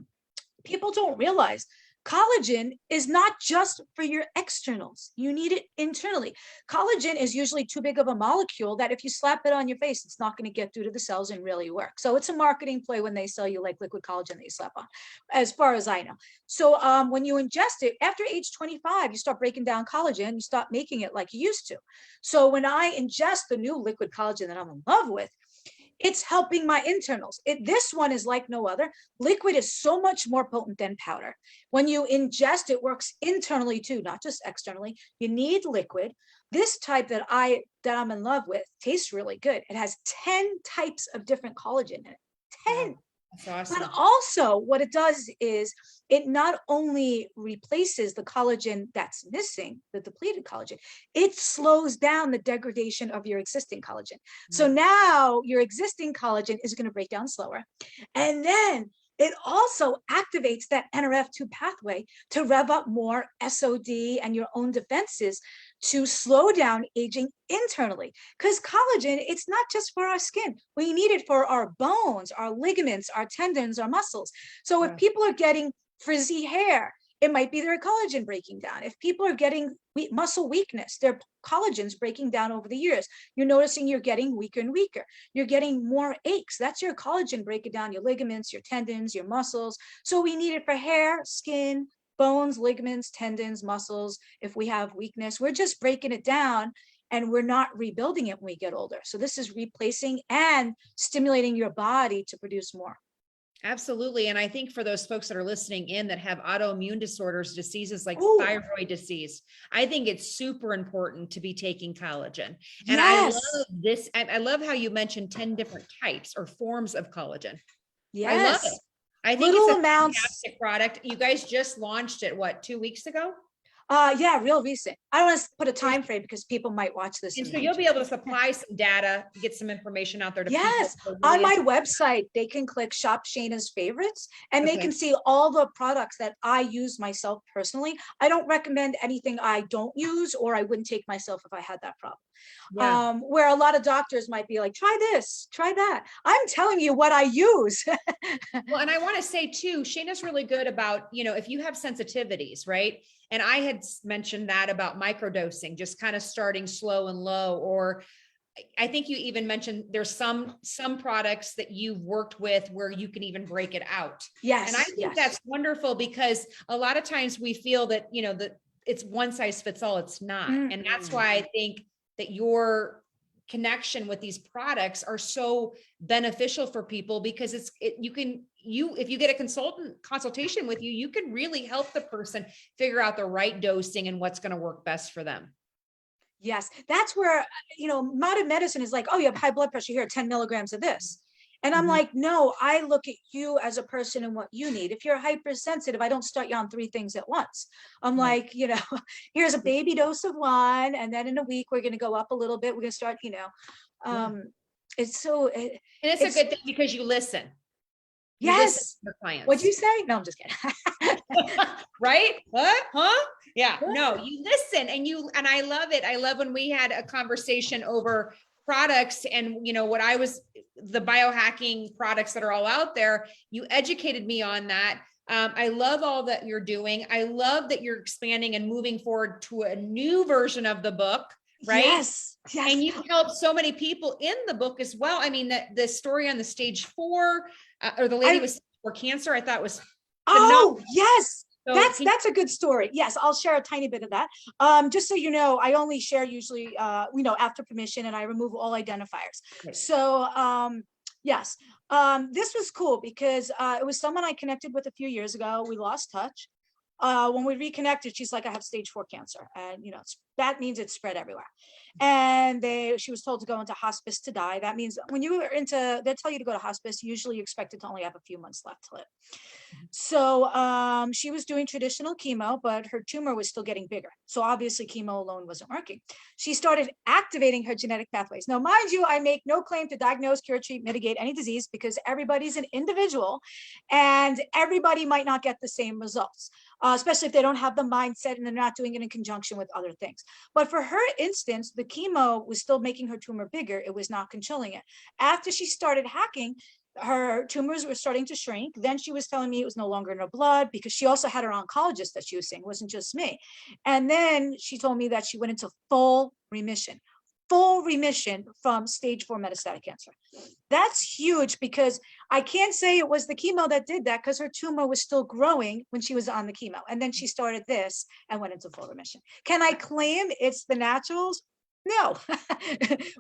People don't realize collagen is not just for your externals. You need it internally. Collagen is usually too big of a molecule that if you slap it on your face, it's not going to get through to the cells and really work. So it's a marketing play when they sell you like liquid collagen that you slap on, as far as I know. So when you ingest it, after age 25, you start breaking down collagen, you stop making it like you used to. So when I ingest the new liquid collagen that I'm in love with, it's helping my internals. This one is like no other. Liquid is so much more potent than powder. When you ingest, it works internally too, not just externally. You need liquid. This type that I'm in love with tastes really good. It has 10 types of different collagen in it. 10. Wow. That's awesome. But also what it does is it not only replaces the collagen that's missing, the depleted collagen, it slows down the degradation of your existing collagen. So now your existing collagen is going to break down slower. And then it also activates that NRF2 pathway to rev up more SOD and your own defenses to slow down aging internally. Because collagen, it's not just for our skin. We need it for our bones, our ligaments, our tendons, our muscles. So if people are getting frizzy hair, it might be their collagen breaking down. If people are getting muscle weakness, their collagen's breaking down over the years. You're noticing you're getting weaker and weaker. You're getting more aches. That's your collagen breaking down your ligaments, your tendons, your muscles. So we need it for hair, skin, bones, ligaments, tendons, muscles. If we have weakness, we're just breaking it down and we're not rebuilding it when we get older. So this is replacing and stimulating your body to produce more. Absolutely. And I think for those folks that are listening in that have autoimmune disorders, diseases like thyroid disease, I think it's super important to be taking collagen. And I love this. I love how you mentioned 10 different types or forms of collagen. Yes. I love it. I think Little it's a amounts. fantastic product. You guys just launched it, what, 2 weeks ago? Yeah, real recent. I don't want to put a time frame because people might watch this. And so you'll be able to supply some data, get some information out there to people. On my website, they can click Shop Shayna's Favorites, and they can see all the products that I use myself personally. I don't recommend anything I don't use or I wouldn't take myself if I had that problem. Yeah. Where a lot of doctors might be like, try this, try that. I'm telling you what I use. Well, and I want to say too, Shayna's really good about, if you have sensitivities, right? And I had mentioned that about microdosing, just kind of starting slow and low, or I think you even mentioned there's some products that you've worked with where you can even break it out. Yes. And I think yes. that's wonderful, because a lot of times we feel that, that it's one size fits all. It's not. And that's why I think that your connection with these products are so beneficial for people, because if you get a consultation with you, you can really help the person figure out the right dosing and what's going to work best for them. Yes, that's where, modern medicine is like, oh, you have high blood pressure, here, 10 milligrams of this. And I'm like, no, I look at you as a person and what you need. If you're hypersensitive, I don't start you on 3 things at once. I'm like, here's a baby dose of one. And then in a week, we're going to go up a little bit. We're going to start, it's so. And it's a good thing because you listen. Yes. Clients. What'd you say? No, I'm just kidding. Right? What? Huh? Yeah. No, you listen, and I love it. I love when we had a conversation over products and the biohacking products that are all out there. You educated me on that. I love all that you're doing. I love that you're expanding and moving forward to a new version of the book. Right. Yes. And you helped so many people in the book as well. I mean, the story on the stage 4, or the lady with stage 4 cancer, I thought was phenomenal. Oh, yes. So That's a good story. Yes, I'll share a tiny bit of that. Just so you know, I only share usually, after permission, and I remove all identifiers. Right. So, yes, this was cool because it was someone I connected with a few years ago. We lost touch. When we reconnected, she's like, I have stage 4 cancer. And, that means it's spread everywhere. And she was told to go into hospice to die. That means when you are they tell you to go to hospice, usually you expect it to only have a few months left to live. So she was doing traditional chemo, but her tumor was still getting bigger. So obviously chemo alone wasn't working. She started activating her genetic pathways. Now, mind you, I make no claim to diagnose, cure, treat, mitigate any disease, because everybody's an individual and everybody might not get the same results, especially if they don't have the mindset and they're not doing it in conjunction with other things. But for her instance, the chemo was still making her tumor bigger. It was not controlling it. After she started hacking, her tumors were starting to shrink. Then she was telling me it was no longer in her blood, because she also had her oncologist that she was seeing. It wasn't just me. And then she told me that she went into full remission from stage 4 metastatic cancer. That's huge, because I can't say it was the chemo that did that, because her tumor was still growing when she was on the chemo. And then she started this and went into full remission. Can I claim it's the naturals? No,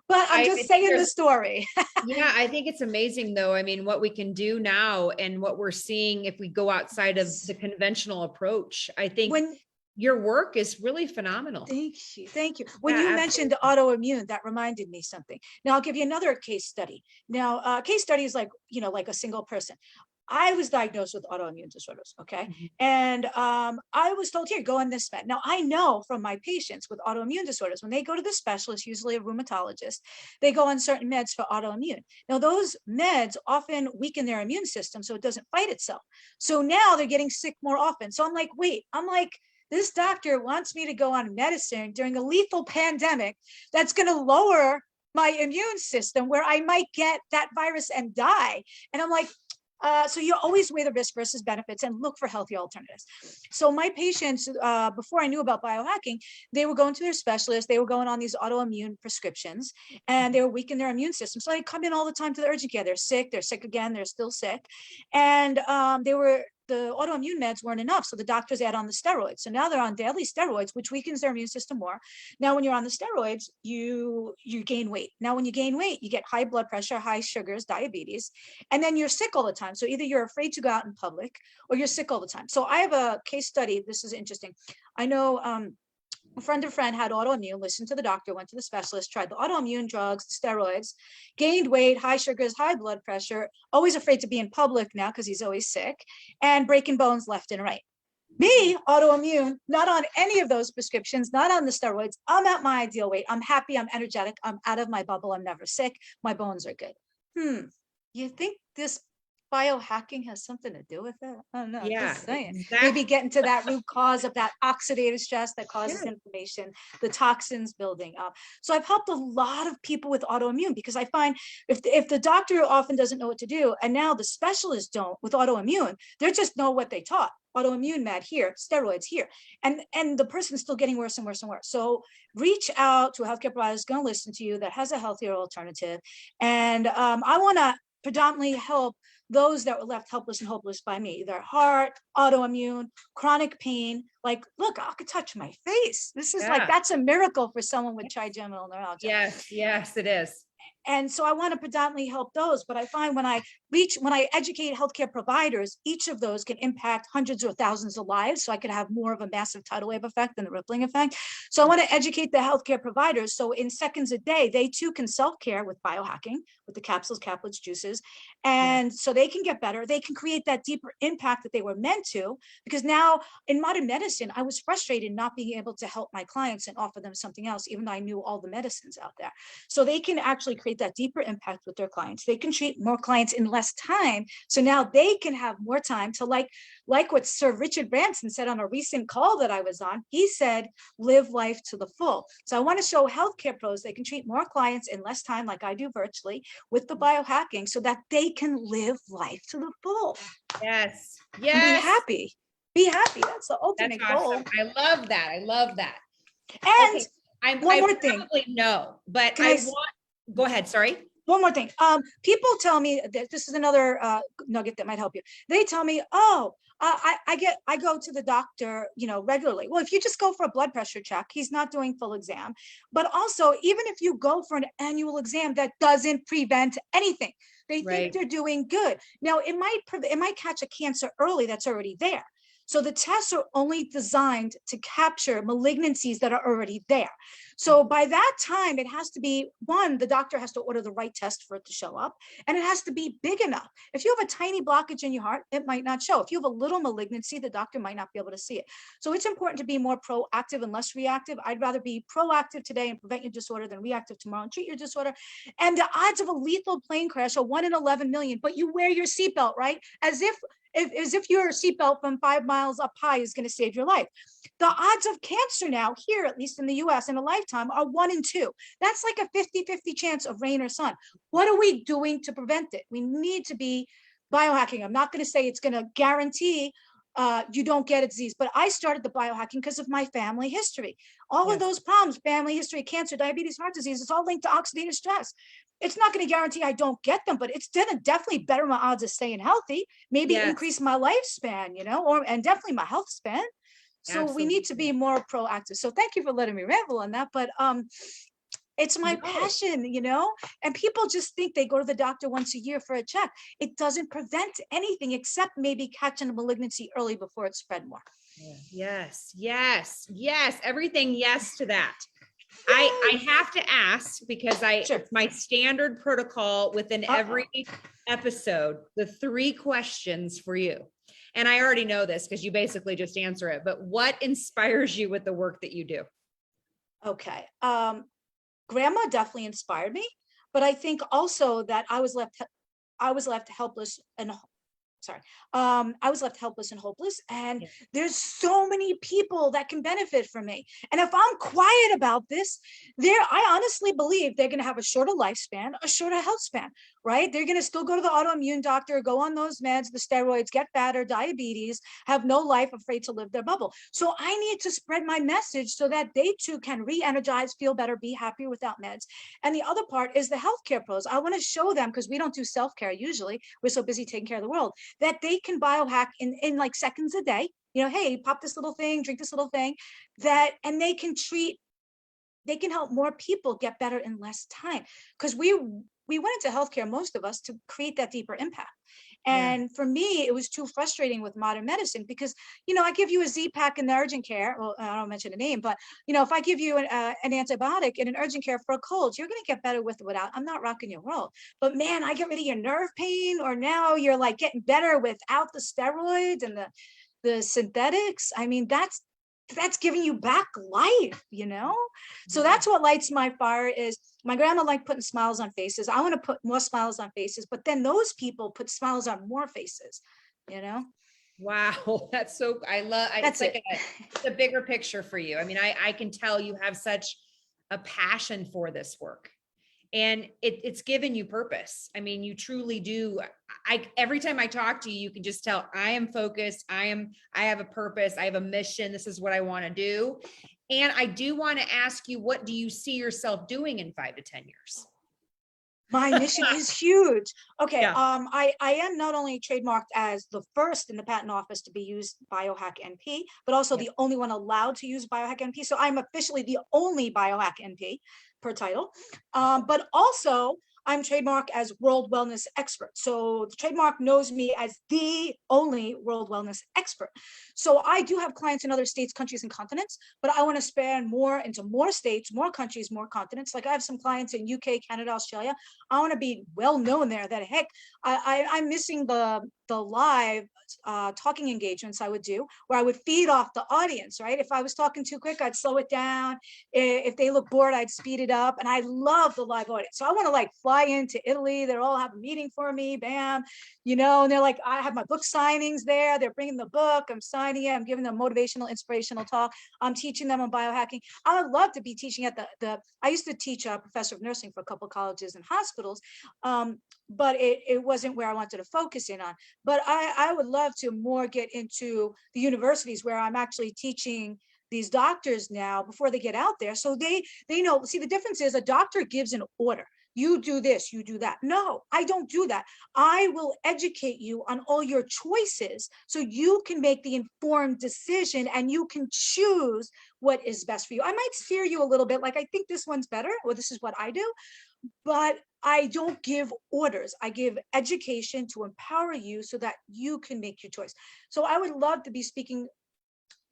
but I'm just saying the story. Yeah, I think it's amazing though. I mean, what we can do now and what we're seeing if we go outside of the conventional approach, I think your work is really phenomenal. Thank you. Thank you. When you mentioned autoimmune, that reminded me something. Now I'll give you another case study. Now, case study is like, like a single person. I was diagnosed with autoimmune disorders. Okay. And I was told, here, go on this med. Now, I know from my patients with autoimmune disorders, when they go to the specialist, usually a rheumatologist, they go on certain meds for autoimmune. Now, those meds often weaken their immune system so it doesn't fight itself. So now they're getting sick more often. So I'm like, this doctor wants me to go on medicine during a lethal pandemic that's going to lower my immune system, where I might get that virus and die. And I'm like, so you always weigh the risk versus benefits and look for healthy alternatives. So my patients, before I knew about biohacking, they were going to their specialist, they were going on these autoimmune prescriptions, and they were weakening their immune system. So they come in all the time to the urgent care. They're sick again, they're still sick. And the autoimmune meds weren't enough. So the doctors add on the steroids. So now they're on daily steroids, which weakens their immune system more. Now, when you're on the steroids, you gain weight. Now, when you gain weight, you get high blood pressure, high sugars, diabetes, and then you're sick all the time. So either you're afraid to go out in public or you're sick all the time. So I have a case study. This is interesting. I know, a friend had autoimmune, listened to the doctor, went to the specialist, tried the autoimmune drugs, steroids, gained weight, high sugars, high blood pressure, always afraid to be in public now because he's always sick, and breaking bones left and right. Me, autoimmune, not on any of those prescriptions, not on the steroids. I'm at my ideal weight. I'm happy. I'm energetic. I'm out of my bubble. I'm never sick. My bones are good. You think this biohacking has something to do with it? I don't know. Yeah, Just saying. exactly. Maybe getting to that root cause of that oxidative stress that causes inflammation, the toxins building up. So I've helped a lot of people with autoimmune, because I find if the doctor often doesn't know what to do, and now the specialists don't with autoimmune, they just know what they taught. autoimmune med here, steroids here. And the person's still getting worse and worse and worse. So reach out to a healthcare provider who's going to listen to you, that has a healthier alternative. And I want to predominantly help those that were left helpless and hopeless by me, either heart, autoimmune, chronic pain. Like, look, I could touch my face. This is like, that's a miracle for someone with trigeminal neuralgia. Yes, yes, it is. And so I want to predominantly help those, but I find when I educate healthcare providers, each of those can impact hundreds or thousands of lives. So I could have more of a massive tidal wave effect than the rippling effect. So I want to educate the healthcare providers. So in seconds a day, they too can self-care with biohacking, with the capsules, caplets, juices. And so they can get better. They can create that deeper impact that they were meant to, because now in modern medicine, I was frustrated not being able to help my clients and offer them something else, even though I knew all the medicines out there. So they can actually create that deeper impact with their clients. They can treat more clients in less time. So now they can have more time to like what Sir Richard Branson said on a recent call that I was on. He said, live life to the full. So I want to show healthcare pros they can treat more clients in less time, like I do virtually, with the biohacking, so that they can live life to the full. Yes. Yes. And be happy. Be happy. That's the ultimate goal. I love that. I love that. And okay. I probably know, but go ahead. Sorry. One more thing. People tell me that this is another nugget that might help you. They tell me, oh, I go to the doctor, regularly. Well, if you just go for a blood pressure check, he's not doing full exam. But also, even if you go for an annual exam, that doesn't prevent anything. They think they're doing good. Now, it might catch a cancer early that's already there. So the tests are only designed to capture malignancies that are already there. So by that time, it has to be, one, the doctor has to order the right test for it to show up, and it has to be big enough. If you have a tiny blockage in your heart, it might not show. If you have a little malignancy, the doctor might not be able to see it. So it's important to be more proactive and less reactive. I'd rather be proactive today and prevent your disorder than reactive tomorrow and treat your disorder. And the odds of a lethal plane crash are 1 in 11 million, but you wear your seatbelt, right? As if your seatbelt from 5 miles up high is going to save your life. The odds of cancer now here, at least in the US, in a lifetime are 1 in 2. That's like a 50-50 chance of rain or sun. What are we doing to prevent it? We need to be biohacking. I'm not going to say it's going to guarantee you don't get a disease, but I started the biohacking because of my family history. All of those problems, family history, cancer, diabetes, heart disease, it's all linked to oxidative stress. It's not going to guarantee I don't get them, but it's going to definitely better my odds of staying healthy, maybe increase my lifespan, and definitely my health span. So we need to be more proactive. So thank you for letting me ramble on that. But it's my passion, and people just think they go to the doctor once a year for a check. It doesn't prevent anything except maybe catching a malignancy early before it spread more. Yes. Everything yes to that. I have to ask, because it's my standard protocol within every episode, the 3 questions for you. And I already know this because you basically just answer it, but what inspires you with the work that you do? Okay. Grandma definitely inspired me, but I think also that I was left helpless and hopeless. And there's so many people that can benefit from me. And if I'm quiet about this, I honestly believe they're going to have a shorter lifespan, a shorter health span, right? They're going to still go to the autoimmune doctor, go on those meds, the steroids, get fatter, diabetes, have no life, afraid to live their bubble. So I need to spread my message so that they too can re-energize, feel better, be happier without meds. And the other part is the healthcare pros. I want to show them, because we don't do self-care usually. We're so busy taking care of the world, that they can biohack in like seconds a day. Hey, pop this little thing, drink this little thing, and they can help more people get better in less time. Because we went into healthcare, most of us, to create that deeper impact. And for me, it was too frustrating with modern medicine because, I give you a Z-Pack in the urgent care. Well, I don't mention a name, but, if I give you an antibiotic in an urgent care for a cold, you're going to get better with or without. I'm not rocking your world. But man, I get rid of your nerve pain, or now you're like getting better without the steroids and the synthetics. I mean, that's giving you back life, So that's what lights my fire is. My grandma liked putting smiles on faces. I want to put more smiles on faces, but then those people put smiles on more faces, Wow. That's so, it's like it's a bigger picture for you. I mean, I can tell you have such a passion for this work. and it's given you purpose. I mean, you truly do. Every time I talk to you, you can just tell I am focused. I have a purpose. I have a mission. This is what I want to do. And I do want to ask you, what do you see yourself doing in 5 to 10 years? My mission is huge. Okay, Yeah. I am not only trademarked as the first in the patent office to be used biohack NP, but also the only one allowed to use biohack NP. So I'm officially the only biohack NP per title. But also I'm trademarked as world wellness expert. So the trademark knows me as the only world wellness expert. So I do have clients in other states, countries, and continents, but I want to span more into more states, more countries, more continents. Like I have some clients in UK, Canada, Australia. I want to be well known there. That heck, I'm missing the live talking engagements I would do where I would feed off the audience, right? If I was talking too quick, I'd slow it down. If they look bored, I'd speed it up. And I love the live audience. So I want to like fly into Italy. They're all have a meeting for me, bam, and they're like, I have my book signings there. They're bringing the book. I'm signing it. I'm giving them motivational, inspirational talk. I'm teaching them on biohacking. I would love to be teaching at I used to teach a professor of nursing for a couple of colleges and hospitals. But it wasn't where I wanted to focus in on. But I would love to more get into the universities where I'm actually teaching these doctors now before they get out there. So they know, see, the difference is a doctor gives an order. You do this, you do that. No, I don't do that. I will educate you on all your choices so you can make the informed decision and you can choose what is best for you. I might steer you a little bit, like I think this one's better, or this is what I do, but I don't give orders. I give education to empower you so that you can make your choice. So I would love to be speaking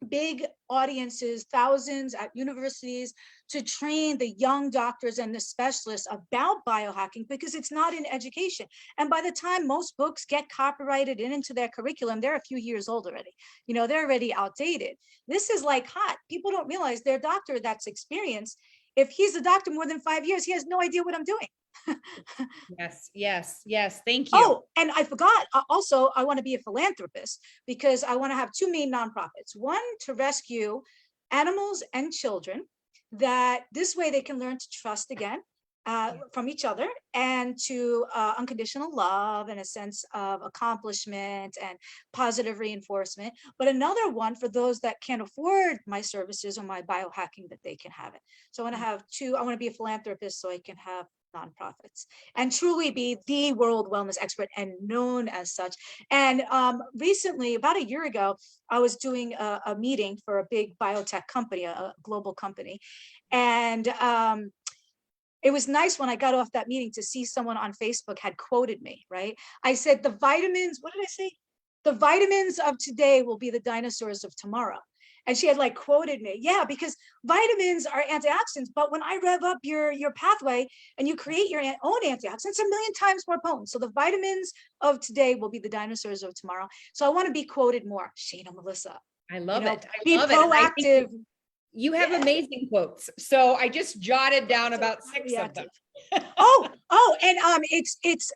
big audiences, thousands at universities, to train the young doctors and the specialists about biohacking, because it's not in education. And by the time most books get copyrighted into their curriculum, they're a few years old already. They're already outdated. This is like hot. People don't realize their doctor that's experienced, if he's a doctor more than 5 years, he has no idea what I'm doing. Yes. Thank you. Oh, and I forgot. Also, I want to be a philanthropist because I want to have 2 main nonprofits. One, to rescue animals and children, that this way they can learn to trust again from each other, and to unconditional love and a sense of accomplishment and positive reinforcement. But another one for those that can't afford my services or my biohacking, that they can have it. So I want to have 2. I want to be a philanthropist so I can have nonprofits and truly be the world wellness expert and known as such. And recently, about a year ago, I was doing a meeting for a big biotech company, a global company. And it was nice when I got off that meeting to see someone on Facebook had quoted me, right? I said, the vitamins, what did I say? The vitamins of today will be the dinosaurs of tomorrow. And she had like quoted me. Yeah, because vitamins are antioxidants, but when I rev up your pathway and you create your own antioxidants, a million times more potent. So the vitamins of today will be the dinosaurs of tomorrow. So I want to be quoted more. Shayna, Melissa. I love it. Be proactive. You have amazing quotes. So I just jotted down about 6 of them. And it's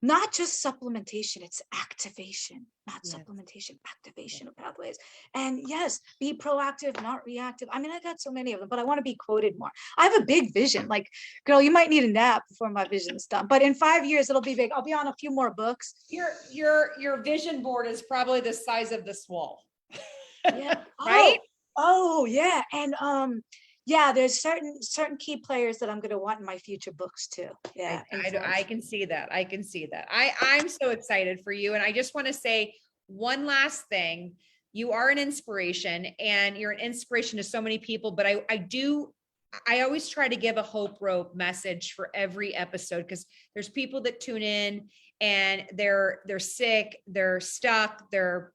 not just supplementation, it's activation, not supplementation, activation of pathways. And yes, be proactive, not reactive. I mean, I got so many of them, but I want to be quoted more. I have a big vision. Like, girl, you might need a nap before my vision's done, but in 5 years, it'll be big. I'll be on a few more books. Your vision board is probably the size of this wall. Yeah. Right? Oh, yeah. And yeah, there's certain key players that I'm going to want in my future books too. Yeah. I can see that. I'm so excited for you. And I just want to say one last thing. You are an inspiration, and you're an inspiration to so many people, but I always try to give a hope rope message for every episode, because there's people that tune in and they're sick, they're stuck, they're,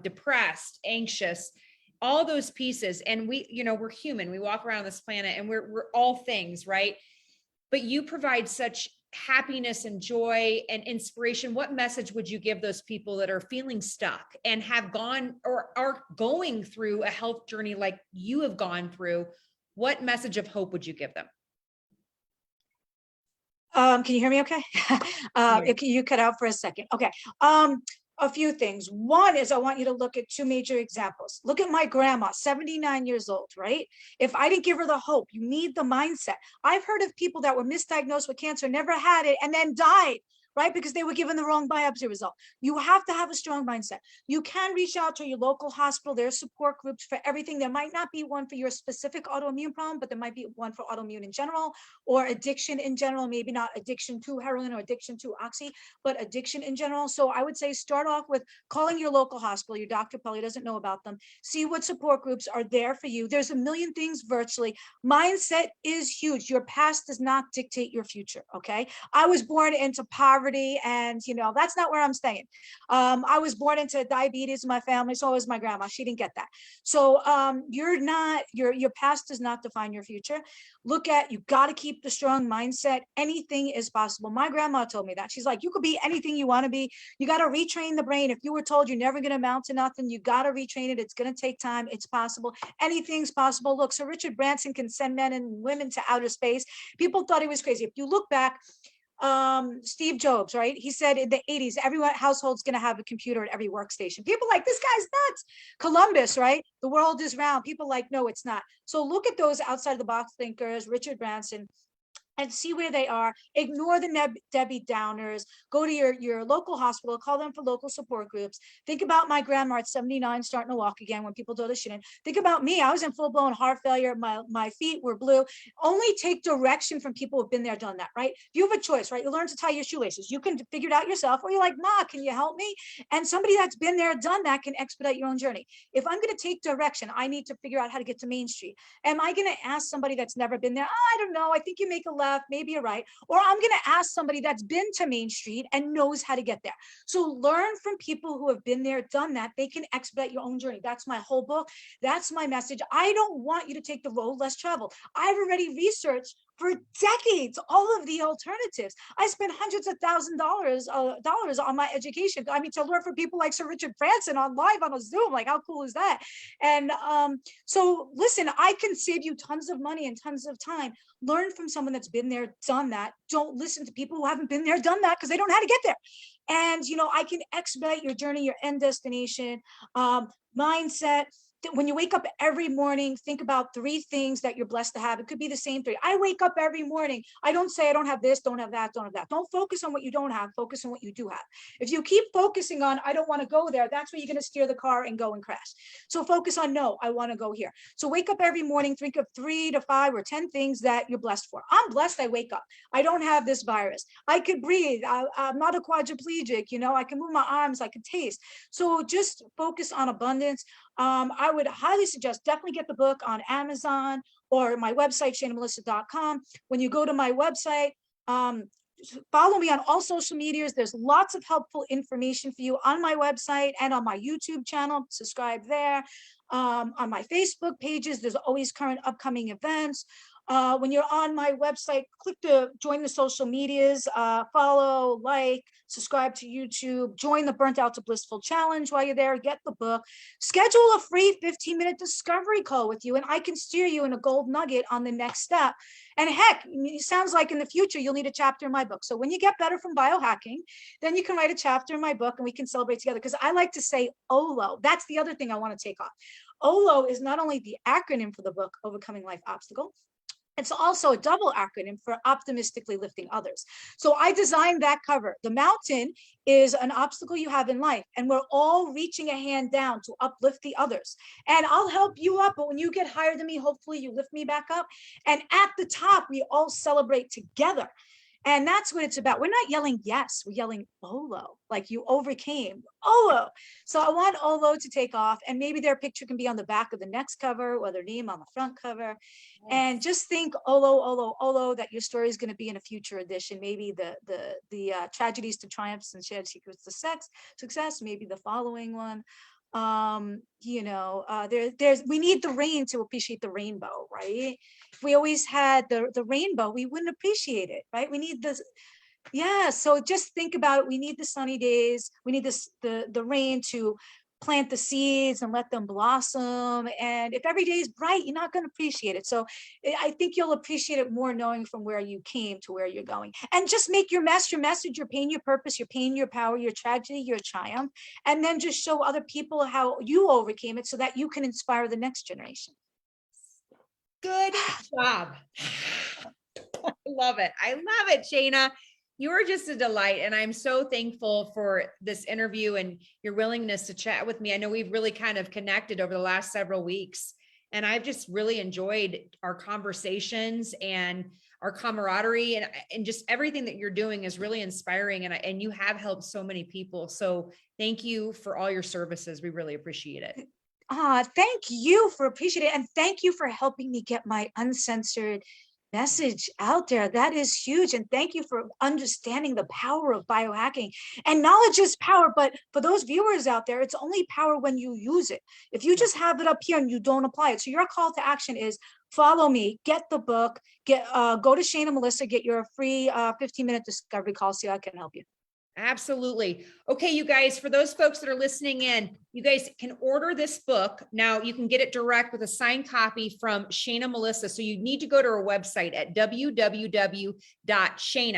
depressed, anxious, all those pieces. And we're human. We walk around this planet and we're all things, right? But you provide such happiness and joy and inspiration. What message would you give those people that are feeling stuck and have gone or are going through a health journey like you have gone through? What message of hope would you give them? Can you hear me okay? You cut out for a second. Okay. A few things. One is I want you to look at two major examples. Look at my grandma, 79 years old, right? If I didn't give her the hope, you need the mindset. I've heard of people that were misdiagnosed with cancer, never had it, and then died, right? Because they were given the wrong biopsy result. You have to have a strong mindset. You can reach out to your local hospital. There's support groups for everything. There might not be one for your specific autoimmune problem, but there might be one for autoimmune in general or addiction in general, maybe not addiction to heroin or addiction to oxy, but addiction in general. So I would say start off with calling your local hospital. Your doctor probably doesn't know about them. See what support groups are there for you. There's a million things virtually. Mindset is huge. Your past does not dictate your future, okay? I was born into poverty and, you know, that's not where I'm staying. I was born into diabetes in my family. So was my grandma. She didn't get that. So your past does not define your future. Look at, you got to keep the strong mindset. Anything is possible. My grandma told me that. She's like, you could be anything you want to be. You got to retrain the brain. If you were told you're never going to amount to nothing, you got to retrain it. It's going to take time. It's possible. Anything's possible. Look, Sir Richard Branson can send men and women to outer space. People thought he was crazy. If you look back, Steve Jobs, right? He said in the 80s, every household's going to have a computer at every workstation. People like, this guy's nuts. Columbus, right? The world is round. People like, no, it's not. So look at those outside of the box thinkers, Richard Branson, and see where they are. Ignore the Debbie Downers. Go to your local hospital, call them for local support groups. Think about my grandma at 79 starting to walk again when people told her she didn't. Think about me. I was in full-blown heart failure. My feet were blue. Only take direction from people who've been there, done that, right? You have a choice, right? You learn to tie your shoelaces. You can figure it out yourself, or you're like, Ma, can you help me? And somebody that's been there, done that can expedite your own journey. If I'm going to take direction, I need to figure out how to get to Main Street. Am I going to ask somebody that's never been there? Oh, I don't know. I think you make a left. Maybe you're right. Or I'm going to ask somebody that's been to Main Street and knows how to get there. So learn from people who have been there, done that. They can expedite your own journey. That's my whole book. That's my message. I don't want you to take the road less traveled. I've already researched for decades all of the alternatives. I spent hundreds of dollars on my education. I mean, to learn from people like Sir Richard Branson on live on a Zoom, like how cool is that? And so listen, I can save you tons of money and tons of time. Learn from someone that's been there, done that. Don't listen to people who haven't been there, done that, because they don't know how to get there. And, you know, I can expedite your journey, your end destination, mindset. When you wake up every morning, think about 3 things that you're blessed to have. It could be the same 3. I wake up every morning. I don't say I don't have this, don't have that, don't have that. Don't focus on what you don't have. Focus on what you do have. If you keep focusing on, I don't want to go there, that's where you're going to steer the car and go and crash. So focus on, no, I want to go here. So wake up every morning, think of 3 to 5 or 10 things that you're blessed for. I'm blessed. I wake up. I don't have this virus. I could breathe. I'm not a quadriplegic. You know, I can move my arms. I can taste. So just focus on abundance. I would highly suggest definitely get the book on Amazon or my website, shaynamelissa.com. When you go to my website, follow me on all social medias. There's lots of helpful information for you on my website and on my YouTube channel. Subscribe there. On my Facebook pages, there's always current upcoming events. When you're on my website, click to join the social medias, follow, like, subscribe to YouTube, join the Burnt Out to Blissful Challenge while you're there, get the book, schedule a free 15-minute discovery call with you, and I can steer you in a gold nugget on the next step. And heck, it sounds like in the future, you'll need a chapter in my book. So when you get better from biohacking, then you can write a chapter in my book and we can celebrate together. Because I like to say OLO. That's the other thing I want to take off. OLO is not only the acronym for the book, Overcoming Life Obstacle, it's also a double acronym for optimistically lifting others. So I designed that cover. The mountain is an obstacle you have in life, and we're all reaching a hand down to uplift the others. And I'll help you up, but when you get higher than me, hopefully you lift me back up. And at the top, we all celebrate together. And that's what it's about. We're not yelling yes, we're yelling OLO, like you overcame OLO. So I want OLO to take off, and maybe their picture can be on the back of the next cover or their name on the front cover. Yes. And just think OLO, OLO, OLO, that your story is going to be in a future edition. Maybe the tragedies to triumphs and shared secrets to success, maybe the following one. You know, we need the rain to appreciate the rainbow, right? If we always had the rainbow, we wouldn't appreciate it, right? We need this. Yeah, so just think about it. We need the sunny days. We need the rain to plant the seeds and let them blossom. And if every day is bright, you're not going to appreciate it. So I think you'll appreciate it more knowing from where you came to where you're going. And just make your mess, your message, your pain, your purpose, your pain, your power, your tragedy, your triumph. And then just show other people how you overcame it so that you can inspire the next generation. Good job. I love it. I love it, Shayna. You are just a delight. And I'm so thankful for this interview and your willingness to chat with me. I know we've really kind of connected over the last several weeks, and I've just really enjoyed our conversations and our camaraderie, and just everything that you're doing is really inspiring. And you have helped so many people. So thank you for all your services. We really appreciate it. Thank you for appreciating it. And thank you for helping me get my uncensored message out there. That is huge. And thank you for understanding the power of biohacking. And knowledge is power, but for those viewers out there, it's only power when you use it. If you just have it up here and you don't apply it. So your call to action is follow me, get the book, go to Shayna Melissa, get your free 15-minute discovery call so I can help you. Absolutely. Okay, you guys, for those folks that are listening in, you guys can order this book. Now you can get it direct with a signed copy from Shayna Melissa. So you need to go to her website at www.shayna.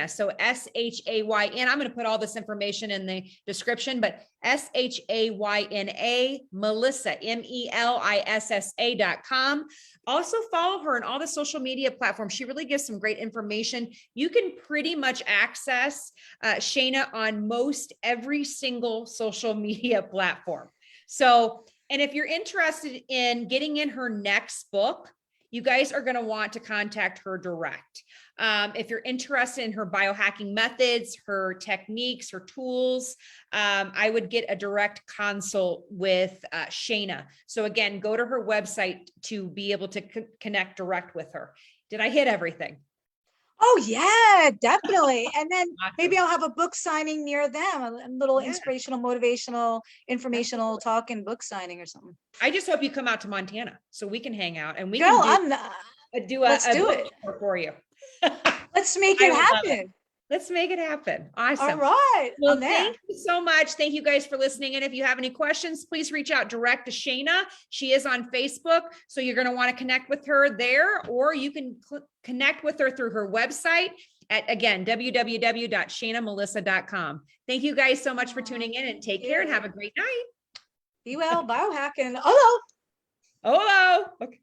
So SHAYN. I'm going to put all this information in the description, but SHAYNA Melissa, MELISSA.com. Also follow her on all the social media platforms. She really gives some great information. You can pretty much access Shayna on most every single social media platform. So, and if you're interested in getting in her next book, you guys are going to want to contact her direct. If you're interested in her biohacking methods, her techniques, her tools, I would get a direct consult with Shayna. So again, go to her website to be able to connect direct with her. Did I hit everything? Oh yeah, definitely. And then Awesome. maybe I'll have a book signing near them, a little Yeah. inspirational, motivational, informational talk and book signing or something. I just hope you come out to Montana so we can hang out and we Girl, can do a let's do book it tour for you. Let's make it happen. Let's make it happen. Awesome. All right. Well, I'm there. thank you so much. Thank you guys for listening. And if you have any questions, please reach out direct to Shayna. She is on Facebook. So you're going to want to connect with her there, or you can connect with her through her website at, again, www.shaynamelissa.com. Thank you guys so much for tuning in, and take care and have a great night. Be well, biohacking. Hello. Hello. Okay.